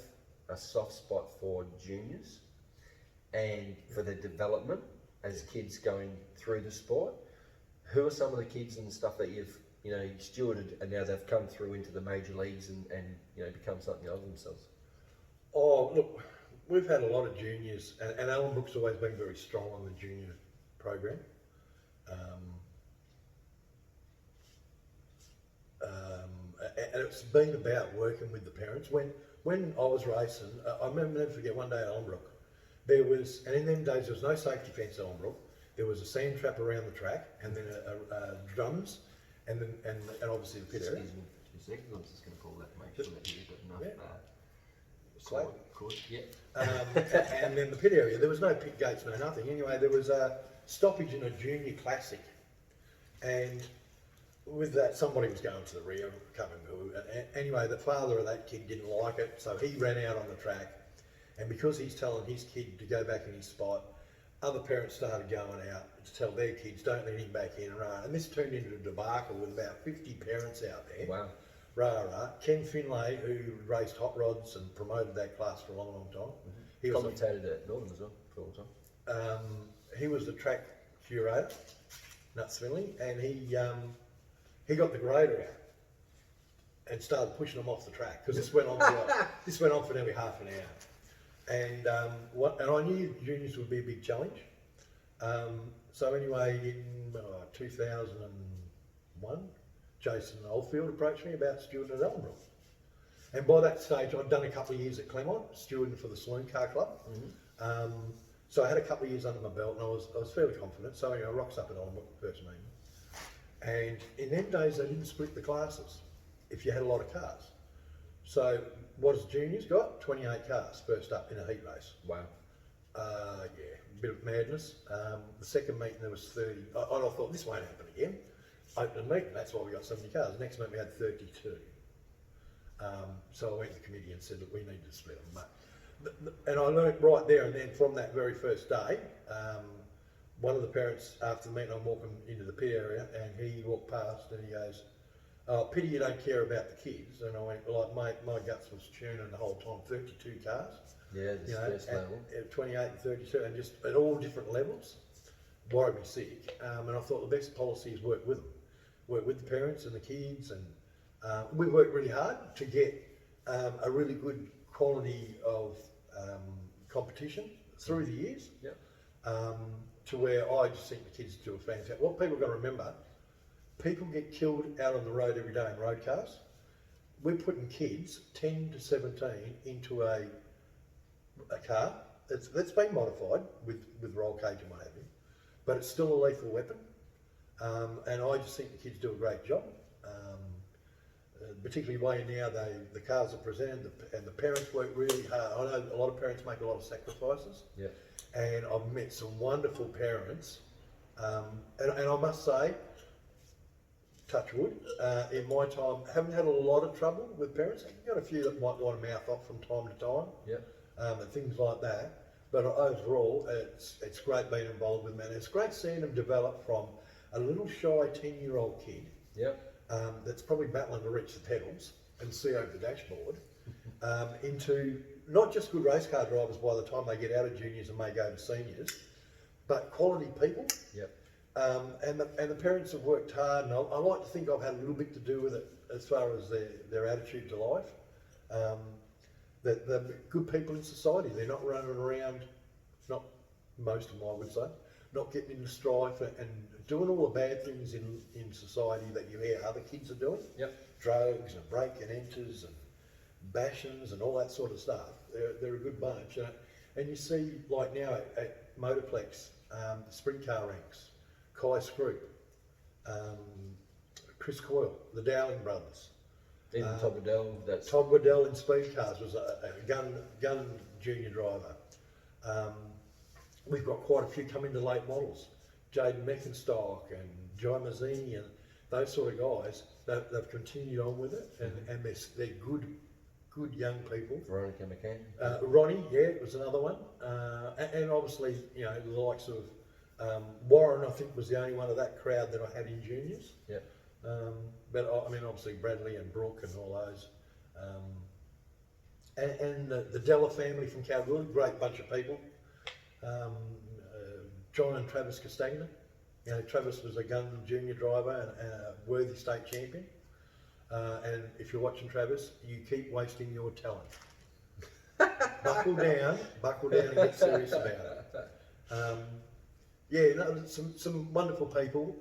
a soft spot for juniors and for their development as kids going through the sport. Who are some of the kids and stuff that you've stewarded, and now they've come through into the major leagues and become something of themselves? Oh, look, we've had a lot of juniors, and Ellenbrook's always been very strong on the junior program. And it's been about working with the parents. When I was racing, I remember never forget one day at Ellenbrook, there was, and in them days there was no safety fence at Ellenbrook. There was a sand trap around the track, and then drums, and obviously the pit area. Excuse me, 2 seconds. I'm just going to pull that, make sure that you've got enough. Yeah. And then the pit area. There was no pit gates, no nothing. Anyway, there was a stoppage in a junior classic, and with that, somebody was going to the rear, coming to. Anyway, the father of that kid didn't like it, so he ran out on the track, and because he's telling his kid to go back in his spot, other parents started going out to tell their kids, don't let him back in and run. And this turned into a debacle with about 50 parents out there. Wow. Ken Finlay, who raced hot rods and promoted that class for a long, long time. He was commentated at Northern as well for a long time. He was the track curator, Nuts Finlay, and he got the grader out and started pushing them off the track, because this went on for nearly half an hour. And I knew juniors would be a big challenge. So anyway, in 2001, Jason Oldfield approached me about stewarding at Ellenbrook. And by that stage, I'd done a couple of years at Claremont, stewarding for the Saloon Car Club. So I had a couple of years under my belt, and I was fairly confident. So anyway, I rocks up at Ellenbrook first meeting. And in them days, they didn't split the classes if you had a lot of cars. So what has juniors got? 28 cars first up in a heat race. Wow. A bit of madness. The second meeting there was 30. I thought this won't happen again. Open meeting, that's why we got so many cars. Next meeting we had 32. So I went to the committee and said, look, we need to split them. And I learned right there and then from that very first day, one of the parents, after the meeting, I'm walking into the pit area, and he walked past and he goes, oh, pity you don't care about the kids. And I went, like, mate, my guts was tuning the whole time. 32 cars. Yeah, the stress level. 28 and 32, and just at all different levels. Worried me sick. And I thought the best policy is work with them. Work with the parents and the kids. And we worked really hard to get a really good quality of competition through the years. Yep. To where I just think the kids do a fantastic. What people got to remember, people get killed out on the road every day in road cars. We're putting kids 10 to 17 into a car that's been modified with roll cage and what have you. but it's still a lethal weapon. And I just think the kids do a great job. Particularly way now the cars are presented and the parents work really hard. I know a lot of parents make a lot of sacrifices. Yeah. And I've met some wonderful parents. And I must say, touch wood, in my time, haven't had a lot of trouble with parents. I've got a few that might want to mouth off from time to time, and things like that. But overall, it's great being involved with them, and it's great seeing them develop from a little shy 10-year-old kid that's probably battling to reach the pedals and see over the dashboard, into not just good race car drivers by the time they get out of juniors and may go to seniors, but quality people. And the parents have worked hard, and I like to think I've had a little bit to do with it as far as their attitude to life. That they're good people in society. They're not running around, not most of them I would say, not getting into strife and doing all the bad things in society that you hear other kids are doing. Drugs and break and enters and bashings and all that sort of stuff. They're a good bunch. And you see, like now at Motorplex, the sprint car ranks, Kai Scroop, Chris Coyle, the Dowling brothers. Even Todd Waddell, that's... Todd Waddell in speed cars was a gun junior driver. We've got quite a few come into late models. Jaden Meckenstock and Jai Mazzini and those sort of guys, they've continued on with it, and they're good young people. Veronica McCann. Ronnie, was another one. And obviously, you know, the likes of Warren, I think, was the only one of that crowd that I had in juniors. But I mean, obviously Bradley and Brooke and all those. And the Della family from Kalgoorlie, great bunch of people. John and Travis Castagna. You know, Travis was a gun junior driver and a worthy state champion. And if you're watching Travis, you keep wasting your talent. buckle down and get serious about it. Some wonderful people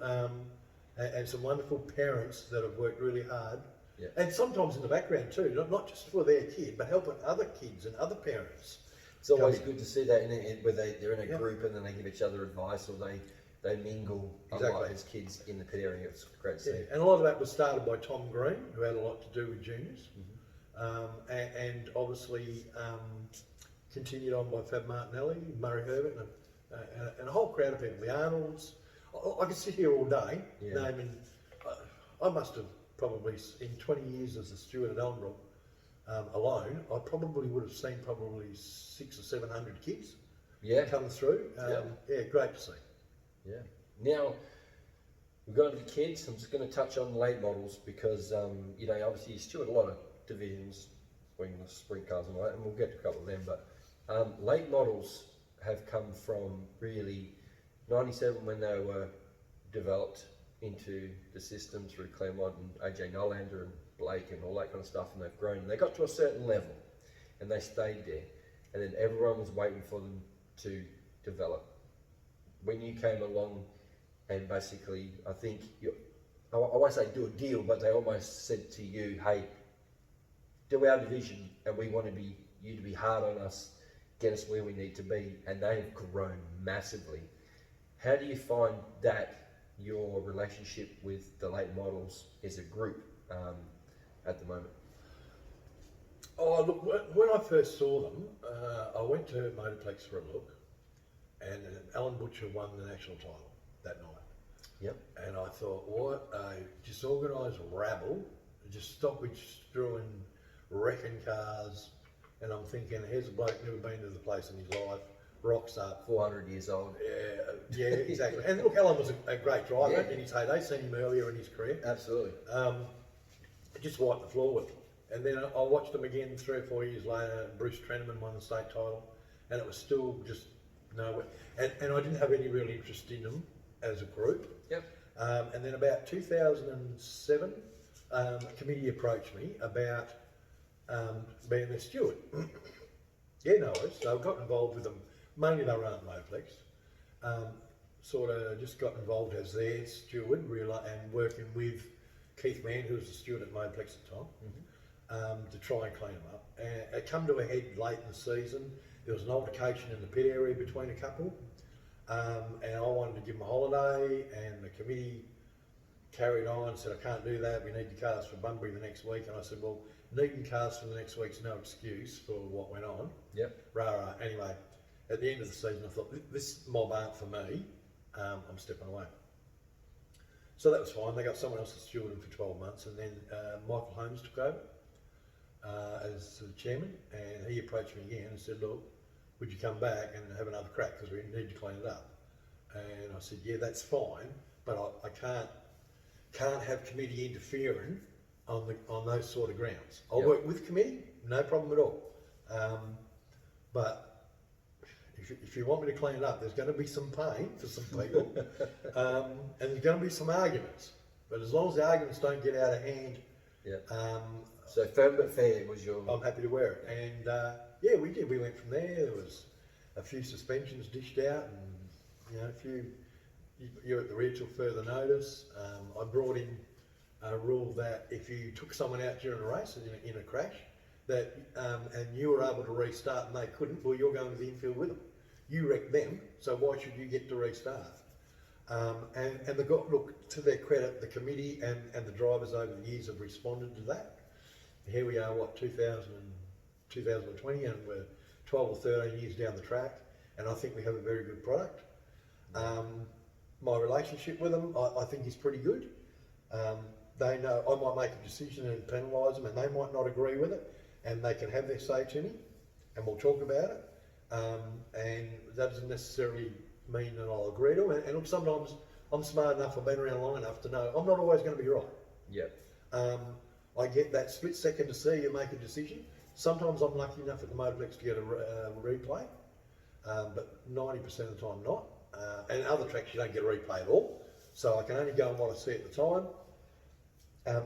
and some wonderful parents that have worked really hard. And sometimes in the background too, not just for their kid, but helping other kids and other parents. It's always good to see that where they're in a group and then they give each other advice, or they mingle as kids in the pit area. It's great to see. And a lot of that was started by Tom Green, who had a lot to do with juniors, and obviously continued on by Fab Martinelli, Murray Herbert, and a whole crowd of people. The Arnolds. I could sit here all day naming. I must have probably, in 20 years as a steward at Ellenbrook alone, I probably would have seen probably 600 or 700 kids come through. Great to see. Now, we're going to the kids. I'm just going to touch on late models because, you know, obviously you steward a lot of divisions, the sprint cars and all that, and we'll get to a couple of them, but late models have come from really 97 when they were developed into the system through Claremont and AJ Nolander and Blake and all that kind of stuff, and they've grown. And they got to a certain level and they stayed there, and then everyone was waiting for them to develop. When you came along and basically, I think, I won't say do a deal, but they almost said to you, hey, do our division and we want you to be hard on us, get us where we need to be, and they've grown massively. How do you find that your relationship with the late models as a group at the moment? Oh, look, when I first saw them, I went to Motorplex for a look, and Alan Butcher won the national title that night. And I thought, what a disorganised rabble, just stoppage strewing, wrecking cars, and I'm thinking, here's a bloke never been to the place in his life, rocks up. 400 years old. Yeah, exactly. And look, Alan was a great driver in his heyday, seen him earlier in his career. Absolutely. Just wiped the floor with him. And then I watched him again 3 or 4 years later. Bruce Trenneman won the state title, and it was still just nowhere. And I didn't have any real interest in them as a group. And then about 2007, a committee approached me about being their steward. No worries. So I got involved with them. Mainly they run at Motorplex. Sort of just got involved as their steward, and working with Keith Mann, who was the steward at Motorplex at the time, to try and clean them up. And it come to a head late in the season. There was an altercation in the pit area between a couple. and I wanted to give them a holiday, and the committee carried on and said, I can't do that, we need the cars for Bunbury the next week. And I said, well, needing cars for the next week's no excuse for what went on. Yep. Rah. Anyway, at the end of the season, I thought, this mob aren't for me, I'm stepping away. So that was fine. They got someone else to steward them for 12 months, and then Michael Holmes took over as the chairman, and he approached me again and said, look, would you come back and have another crack, because we need to clean it up. And I said, yeah, that's fine, but I can't have committee interfering on those sort of grounds. I'll work with committee, no problem at all. But if you want me to clean it up, there's going to be some pain for some people, and there's going to be some arguments. But as long as the arguments don't get out of hand, so firm but fair was your. I'm happy to wear it. And yeah, we did. We went from there. There was a few suspensions dished out, and a few. You're at the rear till further notice. I brought in a rule that if you took someone out during a race in a crash, that and you were able to restart and they couldn't, well, you're going to the infield with them. You wrecked them, so why should you get to restart? And look, to their credit, the committee and the drivers over the years have responded to that. Here we are, 2020, and we're 12 or 13 years down the track, and I think we have a very good product. My relationship with them, I think, is pretty good. They know I might make a decision and penalise them, and they might not agree with it, and they can have their say to me, and we'll talk about it. And that doesn't necessarily mean that I'll agree to it. And sometimes I'm smart enough, I've been around long enough to know I'm not always going to be right. Yep. I get that split second to see you make a decision. Sometimes I'm lucky enough at the Motorplex to get a replay, but 90% of the time not. And other tracks you don't get a replay at all, so I can only go on what I see at the time.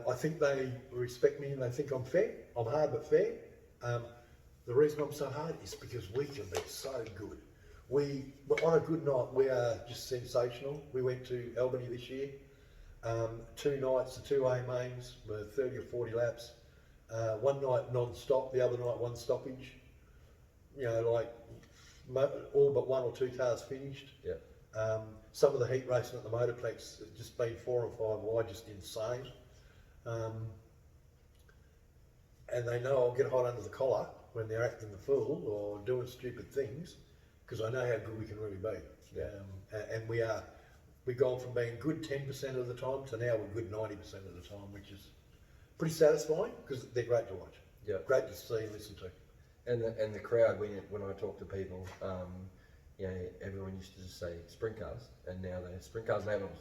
I think they respect me and they think I'm fair. I'm hard but fair. The reason I'm so hard is because we can be so good. On a good night, we are just sensational. We went to Albany this year. 2 nights, the 2A mains were 30 or 40 laps. One night non-stop, the other night 1 stoppage. All but 1 or 2 cars finished. Yeah. Some of the heat racing at the Motorplex has just been 4 or 5 wide, just insane. And they know I'll get hot under the collar when they're acting the fool or doing stupid things, because I know how good we can really be. Yeah. And we've gone from being good 10% of the time to now we're good 90% of the time, which is pretty satisfying because they're great to watch. Yeah. Great to see and listen to. And the crowd, when I talk to people, everyone used to just say sprint cars, and now they're sprint cars and animals.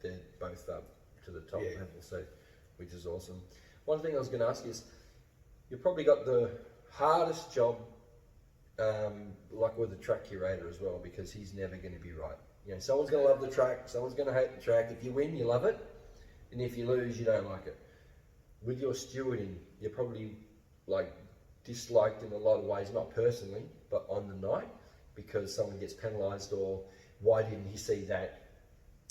They're both up to the top level, so which is awesome. One thing I was going to ask is, you've probably got the hardest job, like with the track curator as well, because he's never going to be right. Someone's going to love the track, someone's going to hate the track. If you win, you love it, and if you lose, you don't like it. With your stewarding, you're probably disliked in a lot of ways, not personally, but on the night, because someone gets penalised, or why didn't he see that?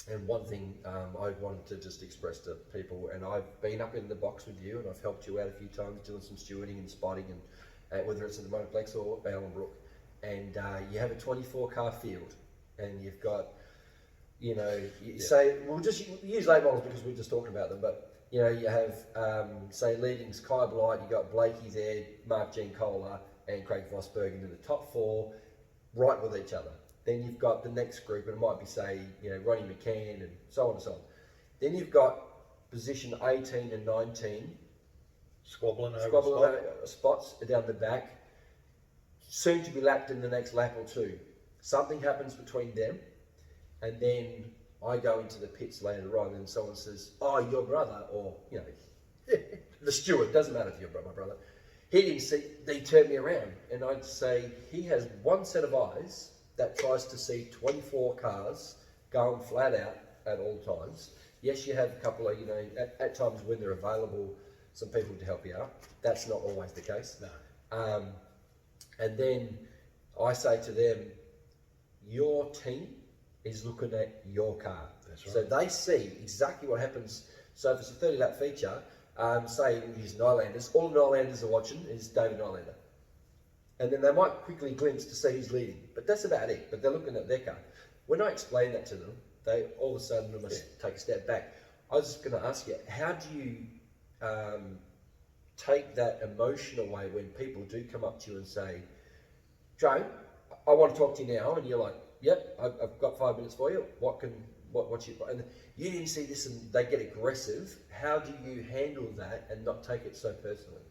And one thing I wanted to just express to people, and I've been up in the box with you and I've helped you out a few times doing some stewarding and spotting, and whether it's in the Motorplex or Bowenbrook, and you have a 24 car field, and you've got, say, we'll just use late models because we're just talking about them, but you have, say, leading Kai Blight, you've got Blakey there, Mark Jean Kohler and Craig Vosberg into the top 4, right with each other. Then you've got the next group, and it might be, say, Ronnie McCann and so on and so on. Then you've got position 18 and 19. Squabbling over spots down the back, soon to be lapped in the next lap or 2. Something happens between them, and then I go into the pits later on and someone says, oh, your brother, or, the steward, doesn't matter if you're my brother, he didn't see, they turned me around, and I'd say he has one set of eyes that tries to see 24 cars going flat out at all times. Yes, you have a couple of, at times when they're available, some people to help you out. That's not always the case. No. And then I say to them, your team is looking at your car. That's right. So they see exactly what happens. So if it's a 30 lap feature, say we're using Nylanders, all the Nylanders are watching is David Nylander. and then they might quickly glimpse to see who's leading, but that's about it. But they're looking at their car. When I explain that to them, they all of a sudden must take a step back. I was just going to ask you, how do you take that emotion away when people do come up to you and say, Joe, I want to talk to you now, and you're like, yep, I've got 5 minutes for you. What's your, and you didn't see this, and they get aggressive. How do you handle that and not take it so personally?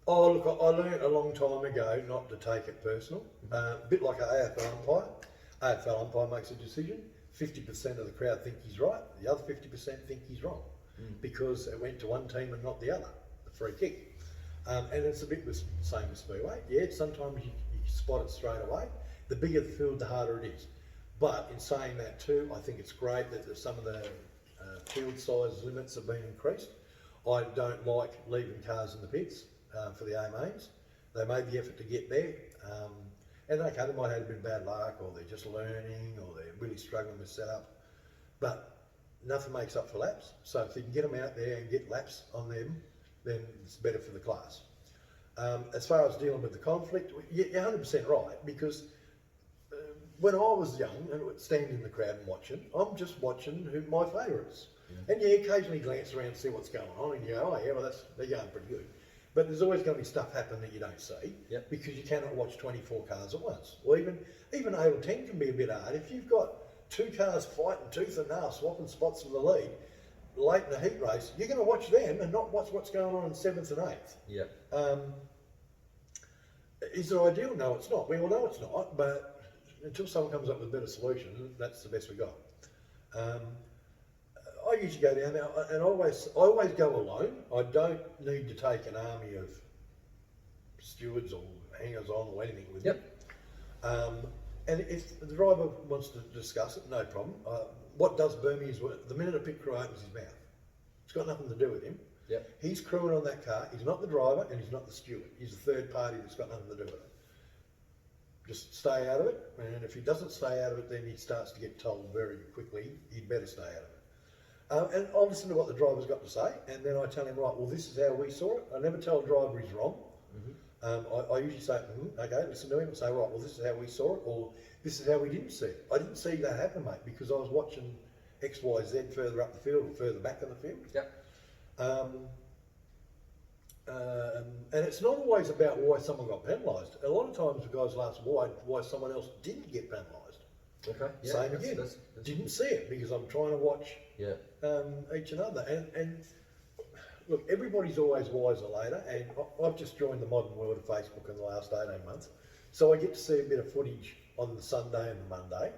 Oh, look, I learned a long time ago not to take it personal. A bit like an AFL umpire. AFL umpire makes a decision. 50% of the crowd think he's right. The other 50% think he's wrong because it went to one team and not the other. The free kick. And it's a bit the same as speedway. Yeah, sometimes you spot it straight away. The bigger the field, the harder it is. But in saying that too, I think it's great that some of the field size limits have been increased. I don't like leaving cars in the pits for the A-mains. They made the effort to get there. And okay, they might have had a bit of bad luck, or they're just learning, or they're really struggling with setup. But nothing makes up for laps. So if you can get them out there and get laps on them, then it's better for the class. As far as dealing with the conflict, you're 100% right, because when I was young and standing in the crowd and watching, I'm just watching who my favourite is. Yeah. And you occasionally glance around to see what's going on, and you go, oh yeah, well they're going pretty good. But there's always going to be stuff happen that you don't see, because you cannot watch 24 cars at once. Or even 8 or 10 can be a bit hard. If you've got 2 cars fighting tooth and nail, swapping spots for the lead, late in the heat race, you're going to watch them and not watch what's going on in 7th and 8th. Yeah. Is it ideal? No, it's not. We all know it's not, but until someone comes up with a better solution, that's the best we got. I usually go down there, and I always go alone. I don't need to take an army of stewards or hangers-on or anything with me. And if the driver wants to discuss it, no problem. What does burn me is the minute a pit crew opens his mouth. It's got nothing to do with him. He's crewing on that car. He's not the driver and he's not the steward. He's the third party that's got nothing to do with it. Just stay out of it, and if he doesn't stay out of it, then he starts to get told very quickly he'd better stay out of it. And I'll listen to what the driver's got to say, and then I tell him, right, well, this is how we saw it. I never tell a driver he's wrong. I usually say, okay, listen to him and say, right, well, this is how we saw it, or this is how we didn't see it. I didn't see that happen, mate, because I was watching X, Y, Z further up the field or further back in the field. And it's not always about why someone got penalised. A lot of times the guys will ask why someone else didn't get penalised. Same again. Didn't see it because I'm trying to watch each another. And look, everybody's always wiser later. And I've just joined the modern world of Facebook in the last 18 months. So I get to see a bit of footage on the Sunday and the Monday.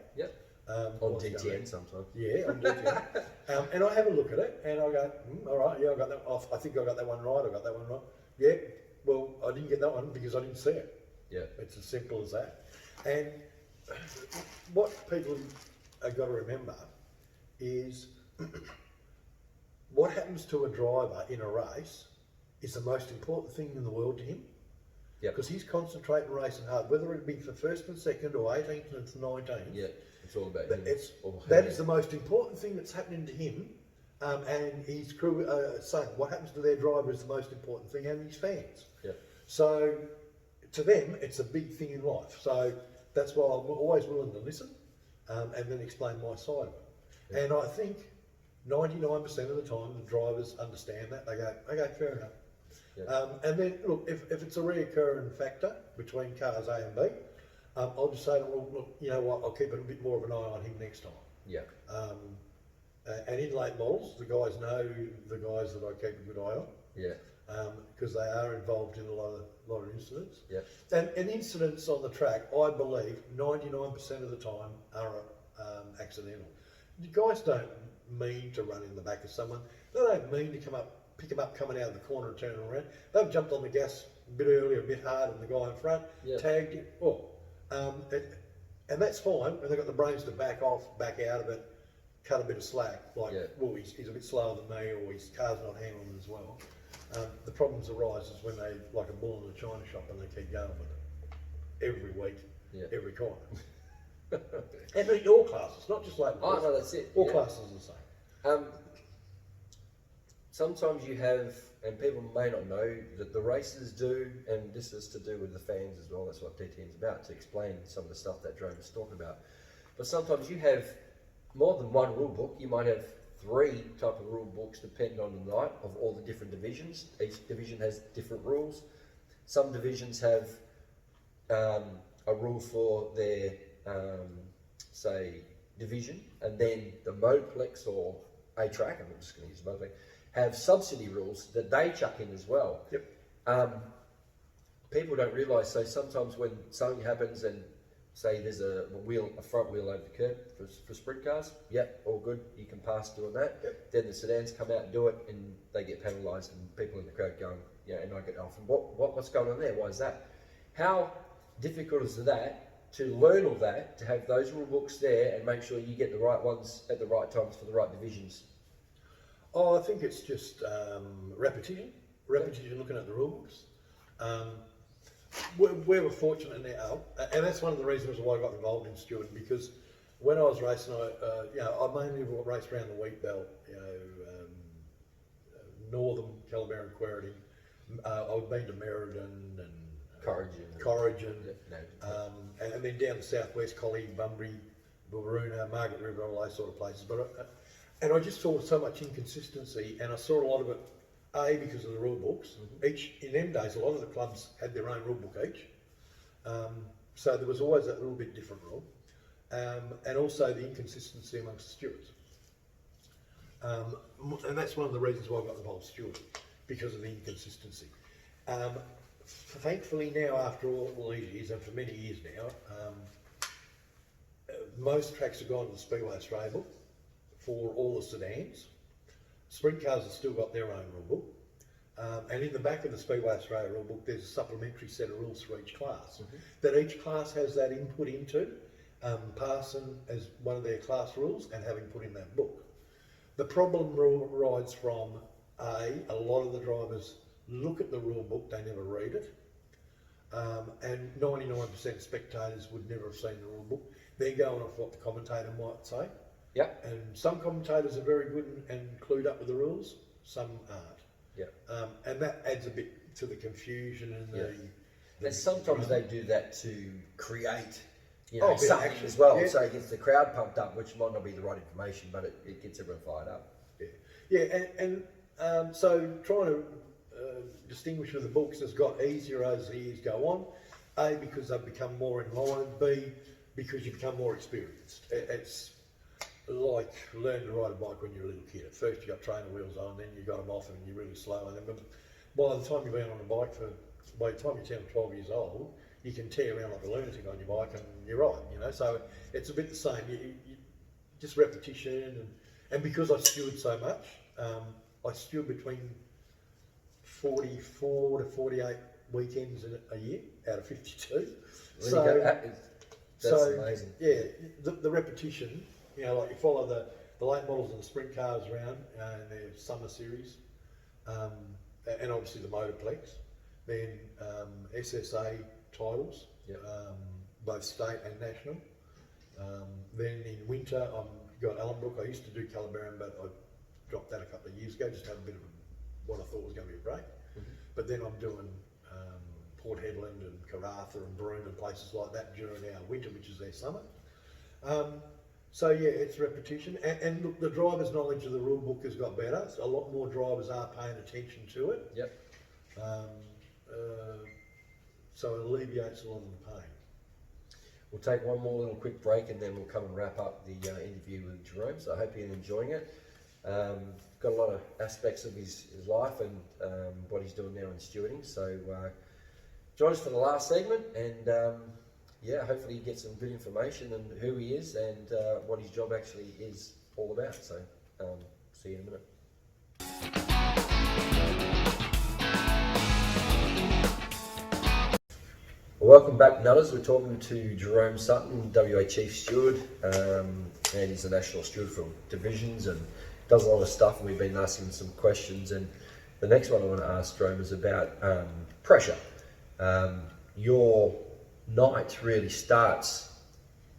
On DTN sometimes. Yeah, on DTN. And I have a look at it and I go, all right, yeah, I got that. I think I got that one right. I got that one right. Yeah, well, I didn't get that one because I didn't see it. It's as simple as that. And what people have got to remember is what happens to a driver in a race is the most important thing in the world to him. Because he's concentrating, racing hard, whether it be for first and second or 18th and 19th. It's all about him. That is the most important thing that's happening to him. And his crew saying what happens to their driver is the most important thing, and his fans. So to them, it's a big thing in life. So that's why I'm always willing to listen and then explain my side of it. And I think 99% of the time the drivers understand that. They go, okay, fair enough. And then, look, if it's a reoccurring factor between cars A and B, I'll just say, well, look, you know what, I'll keep a bit more of an eye on him next time. And in late models, the guys know the guys that I keep a good eye on. Because they are involved in a lot of incidents. And incidents on the track, I believe, 99% of the time are accidental. The guys don't mean to run in the back of someone. They don't mean to pick them up coming out of the corner and turn them around. They've jumped on the gas a bit earlier, a bit harder than the guy in front, tagged him. And that's fine when they've got the brains to back off, back out of it, cut a bit of slack, like, well, he's a bit slower than me, or his car's not handling as well. The problems arise is when they, like a bull in a china shop, and they keep going with it every week, every corner. And in all classes, not just like no, that's it. All classes are the same. sometimes you have, and people may not know that the races do, and this is to do with the fans as well. That's what DTN is about, to explain some of the stuff that Jerome was talking about. But sometimes you have more than one rule book. You might have 3 type of rule books depending on the night of all the different divisions. Each division has different rules. Some divisions have a rule for their, say, division, and then the Modeplex or A-Track, I'm just going to use Modeplex, have subsidy rules that they chuck in as well. Yep. People don't realise, so sometimes when something happens and say there's a front wheel over the curb for sprint cars, yep, all good, you can pass doing that. Yep. Then the sedans come out and do it, and they get penalised, and people in the crowd going, yeah, and I get off. And what's going on there? Why is that? How difficult is that to learn all that, to have those rule books there and make sure you get the right ones at the right times for the right divisions? Oh, I think it's just repetition, looking at the rule books. We were fortunate now, and that's one of the reasons why I got involved in stewarding, because when I was racing, I mainly raced around the wheat belt, northern Calabar and Querity. I've been to Merredin and Corrigan, and then down the southwest, Collie, Bunbury, Willaruna, Margaret River, all those sort of places. But and I just saw so much inconsistency, and I saw a lot of it. Because of the rule books. Each in them days, a lot of the clubs had their own rule book each, so there was always that little bit different rule, and also the inconsistency amongst the stewards. And that's one of the reasons why I got involved stewarding, because of the inconsistency. Thankfully now, after all these years, and for many years now, most tracks have gone to the Speedway Australia book for all the sedans. Sprint cars have still got their own rule book, and in the back of the Speedway Australia rule book there's a supplementary set of rules for each class, that each class has that input into, passing as one of their class rules and having put in that book. The problem rides from a lot of the drivers look at the rule book, they never read it, and 99% of spectators would never have seen the rule book. They're going off what the commentator might say. Yep. And some commentators are very good and clued up with the rules, some aren't. Yep. And that adds a bit to the confusion and the and sometimes they do that to create, Oh, something action as well. yeah. So it gets the crowd pumped up, which might not be the right information, but it gets everyone fired up. So trying to distinguish with the books has got easier as the years go on. A, because they've become more in line. B, because you become more experienced. It's like learning to ride a bike when you're a little kid. At first you got trainer wheels on, then you got them off and you're really slow. And then by the time you've been on a bike by the time you're 10 or 12 years old, you can tear around like a lunatic on your bike and you're right, So it's a bit the same. You just repetition and because I steward so much, I steward between 44 to 48 weekends in a year out of 52. That's amazing. Yeah, the repetition. Like you follow the late models and the sprint cars around in their summer series, and obviously the Motorplex, then SSA titles, both state and national. Then in winter, I've got Ellenbrook. I used to do Calabaran, but I dropped that a couple of years ago, just had a bit of what I thought was going to be a break. But then I'm doing Port Hedland and Karratha and Broome and places like that during our winter, which is their summer. So yeah, it's repetition, and look, the driver's knowledge of the rule book has got better. So a lot more drivers are paying attention to it. Yep. So it alleviates a lot of the pain. We'll take one more little quick break and then we'll come and wrap up the interview with Jerome. So I hope you're enjoying it. Got a lot of aspects of his life and what he's doing now in stewarding. So join us for the last segment and hopefully you get some good information on who he is and what his job actually is all about. So see you in a minute. Welcome back, Nutters. We're talking to Jerome Sutton, WA Chief Steward, and he's a national steward for divisions and does a lot of stuff, and we've been asking him some questions. And the next one I want to ask Jerome is about pressure. Your night really starts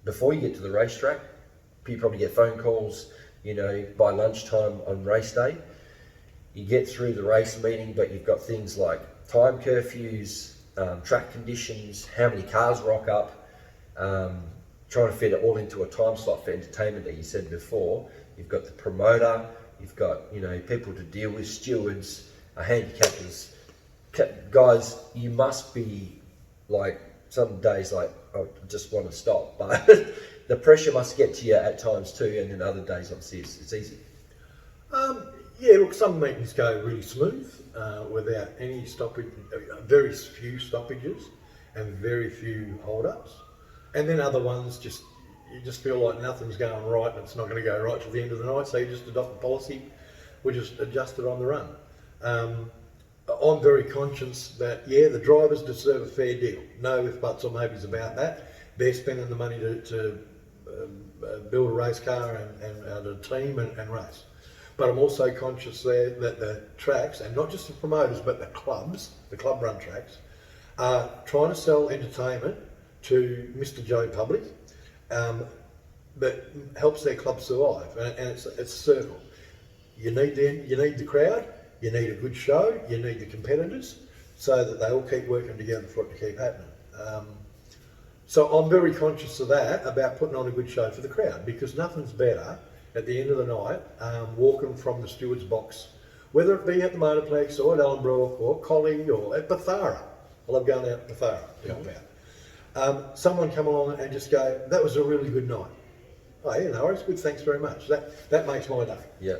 before you get to the racetrack. You probably get phone calls, by lunchtime on race day. you get through the race meeting, but you've got things like time curfews, track conditions, how many cars rock up, trying to fit it all into a time slot for entertainment that you said before. You've got the promoter, you've got, you know, people to deal with, stewards, handicappers. Guys, you must be like, some days like, I just want to stop, but the pressure must get to you at times too, and then other days obviously it's easy. Yeah, look, some meetings go really smooth without any stoppage, very few stoppages and very few hold-ups. And then other ones, you just feel like nothing's going right and it's not going to go right till the end of the night, so you just adopt the policy, we just adjust it on the run. I'm very conscious that, yeah, the drivers deserve a fair deal. No ifs, buts or maybes about that. They're spending the money to build a race car and a team and race. But I'm also conscious there that the tracks, and not just the promoters, but the clubs, the club run tracks, are trying to sell entertainment to Mr. Joe public that helps their club survive, and it's a circle. You need the crowd, you need a good show, you need the competitors, so that they all keep working together for it to keep happening. So I'm very conscious of that, about putting on a good show for the crowd, because nothing's better at the end of the night, walking from the steward's box, whether it be at the Motorplex or at Ellenbrook or Collie or at Bathara. I love going out to Bathara to help out. Someone come along and just go, that was a really good night. Oh yeah, no worries, good, thanks very much. That makes my day. Yeah.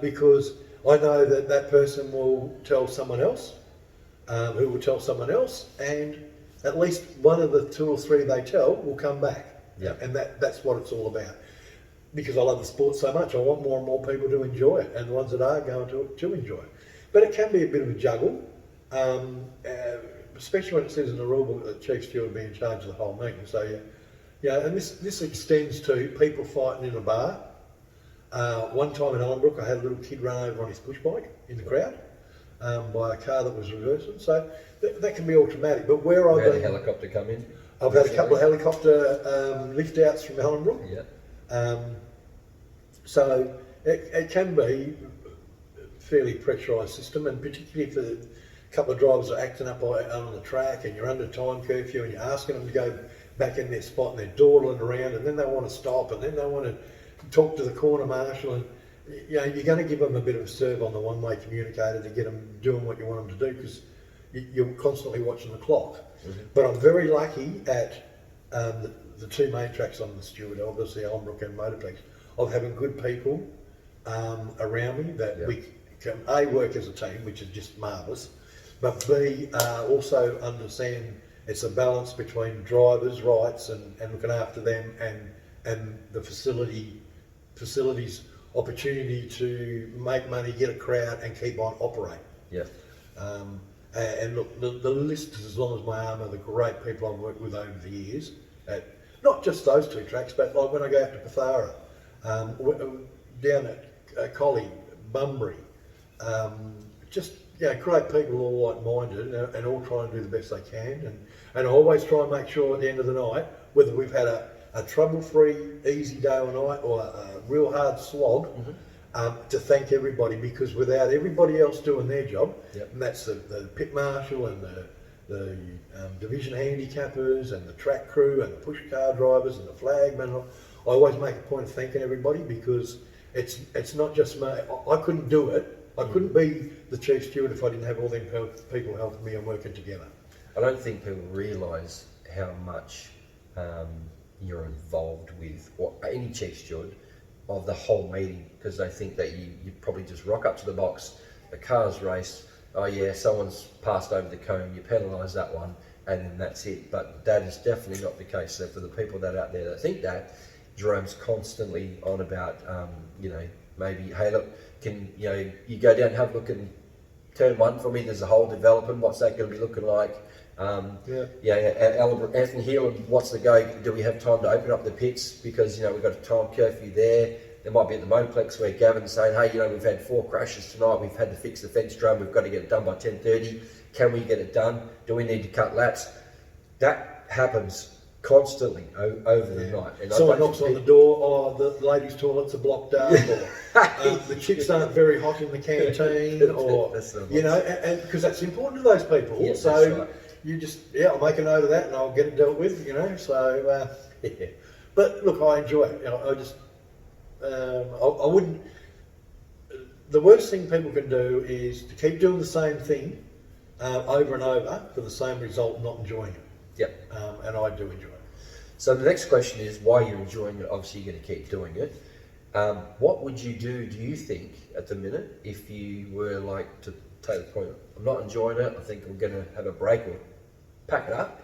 Because I know that person will tell someone else, who will tell someone else, and at least one of the 2 or 3 they tell will come back. Yeah. And that's what it's all about. Because I love the sport so much, I want more and more people to enjoy it, and the ones that are going to enjoy it. But it can be a bit of a juggle, especially when it says in the rule book that the chief steward will be in charge of the whole meeting. So yeah, and this extends to people fighting in a bar. One time in Ellenbrook, I had a little kid run over on his push bike in the crowd by a car that was reversing. So that can be all traumatic. But where I've had a helicopter come in. I've had a couple of helicopter lift outs from Ellenbrook. Yeah. So it can be a fairly pressurised system, and particularly if a couple of drivers are acting up on the track and you're under time curfew and you're asking them to go back in their spot and they're dawdling around, and then they want to stop, and then they want to talk to the corner marshal, and you know, you're going to give them a bit of a serve on the one-way communicator to get them doing what you want them to do, because you're constantly watching the clock. Mm-hmm. But I'm very lucky at the 2 main tracks on the steward, obviously Ellenbrook and Motorplex, of having good people around me that we can A, work as a team, which is just marvellous, but B, also understand it's a balance between drivers' rights and looking after them and the facilities opportunity to make money, get a crowd and keep on operating. Yeah. And look, the list is as long as my arm of the great people I've worked with over the years, at not just those 2 tracks, but like when I go out to Bathara, down at Collie, Bunbury, just great people, all like-minded and all trying to do the best they can, and I always try and make sure at the end of the night, whether we've had a trouble-free, easy day or night, or a real hard slog, to thank everybody, because without everybody else doing their job, and that's the pit marshal and the division handicappers and the track crew and the push car drivers and the flagmen, I always make a point of thanking everybody, because it's not just me. I couldn't do it. I couldn't be the chief steward if I didn't have all them people helping me and working together. I don't think people realise how much you're involved with, or any chief steward, of the whole meeting, because they think that you probably just rock up to the box, the car's race, oh yeah, someone's passed over the cone, you penalise that one, and then that's it. But that is definitely not the case. So for the people that are out there that think that, Jerome's constantly on about, maybe, hey look, can you go down and have a look in turn 1 for me, there's a hole developing, what's that going to be looking like? Anthony Heelan, what's the go? Do we have time to open up the pits? Because we've got a time curfew there. There might be at the Motorplex where Gavin's saying, hey, we've had 4 crashes tonight, we've had to fix the fence drum, we've got to get it done by 10:30. Can we get it done? Do we need to cut laps? That happens constantly over the night. And Someone knocks on the door, oh, the ladies' toilets are blocked up, or the chicks aren't very hot in the canteen, or, you know, and because that's important to those people. Yeah, so that's right. you just, I'll make a note of that and I'll get it dealt with, you know, so, yeah. But look, I enjoy it. You know, I just, I wouldn't, the worst thing people can do is to keep doing the same thing over and over for the same result, not enjoying it. Yep. And I do enjoy it. So the next question is why you're enjoying it. Obviously, you're going to keep doing it. What would you do you think, at the minute, if you were like to take the point, I'm not enjoying it, I think I'm going to have a break or pack it up?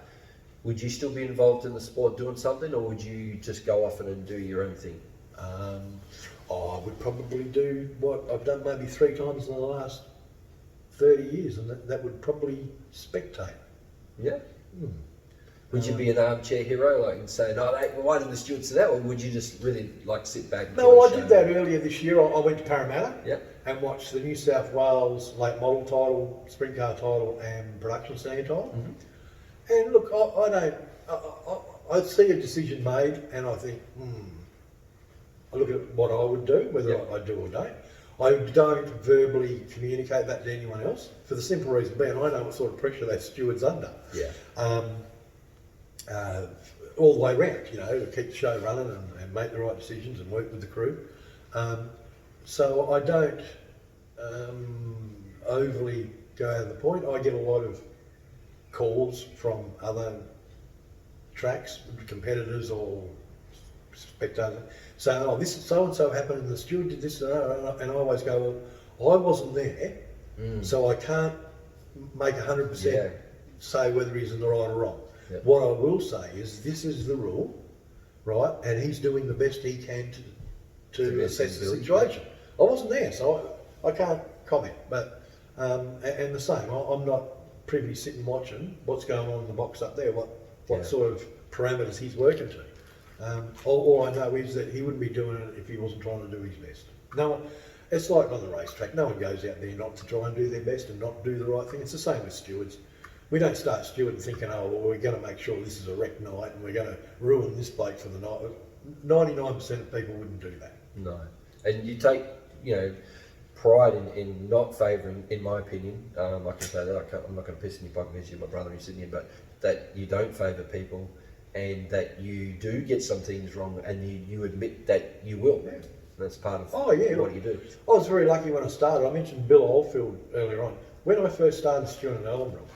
Would you still be involved in the sport doing something, or would you just go off and do your own thing? I would probably do what I've done maybe 3 times in the last 30 years, and that would probably spectate. Yeah. Would you be an armchair hero, like, and say, no, why did the stewards do that, or would you just really like sit back and No, I did that earlier this year. I went to Parramatta and watched the New South Wales late model title, sprint car title, and production stand title. And look, I see a decision made, and I think, I look at what I would do, whether I do or don't. I don't verbally communicate that to anyone else, for the simple reason being I know what sort of pressure that steward's under. All the way round, you know, to keep the show running and make the right decisions and work with the crew. So I don't overly go out of the point. I get a lot of calls from other tracks, competitors or spectators, saying, oh, this so-and-so happened and the steward did this, and I always go, well, I wasn't there, so I can't make 100% say whether he's in the right or wrong. What I will say is this is the rule, right, and he's doing the best he can to assess the situation. I wasn't there, so I can't comment, but, and the same, I'm not privy sitting watching what's going on in the box up there, what sort of parameters he's working to. All I know is that he wouldn't be doing it if he wasn't trying to do his best. No, it's like on the racetrack, no one goes out there not to try and do their best and not do the right thing. It's the same with stewards. We don't start stewarding thinking, oh, well, we're going to make sure this is a wreck night and we're going to ruin this bloke for the night. 99% of people wouldn't do that. No. And you take, you know, pride in not favouring, in my opinion, I can say that, I'm not going to piss in your pocket because you're my brother who's sitting here, but that you don't favour people and that you do get some things wrong and you admit that you will. Yeah. That's part of what you do. I was very lucky when I started. I mentioned Bill Oldfield earlier on. When I first started stewing at Ellenborough,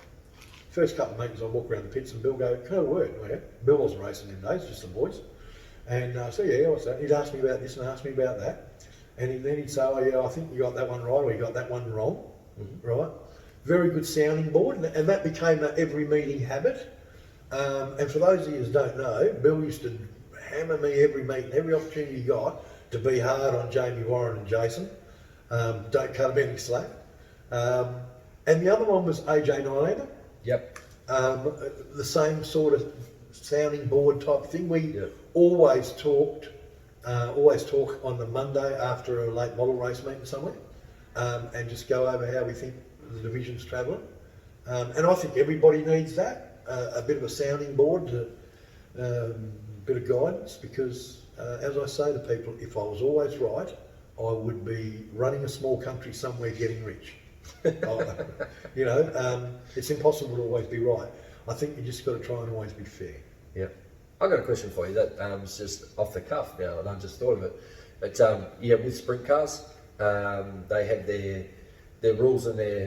first couple of meetings I walk around the pits and Bill go, can I work? Oh, yeah. Bill wasn't racing in days, just the boys. And so what's that? He'd ask me about this and ask me about that. And then he'd say, oh yeah, I think you got that one right or you got that one wrong, right? Very good sounding board, and that became an every meeting habit. And for those of you who don't know, Bill used to hammer me every meeting, every opportunity he got to be hard on Jamie Warren and Jason. Don't cut him any slack. And the other one was AJ Nylander. Yep. The same sort of sounding board type thing. We always talk on the Monday after a late model race meeting somewhere, and just go over how we think the division's travelling. And I think everybody needs that, a bit of a sounding board, a bit of guidance, because as I say to people, if I was always right, I would be running a small country somewhere getting rich. You know, it's impossible to always be right. I think you just got to try and always be fair. Yeah. I've got a question for you that is just off the cuff now, and I just thought of it. But with sprint cars, they have their rules and their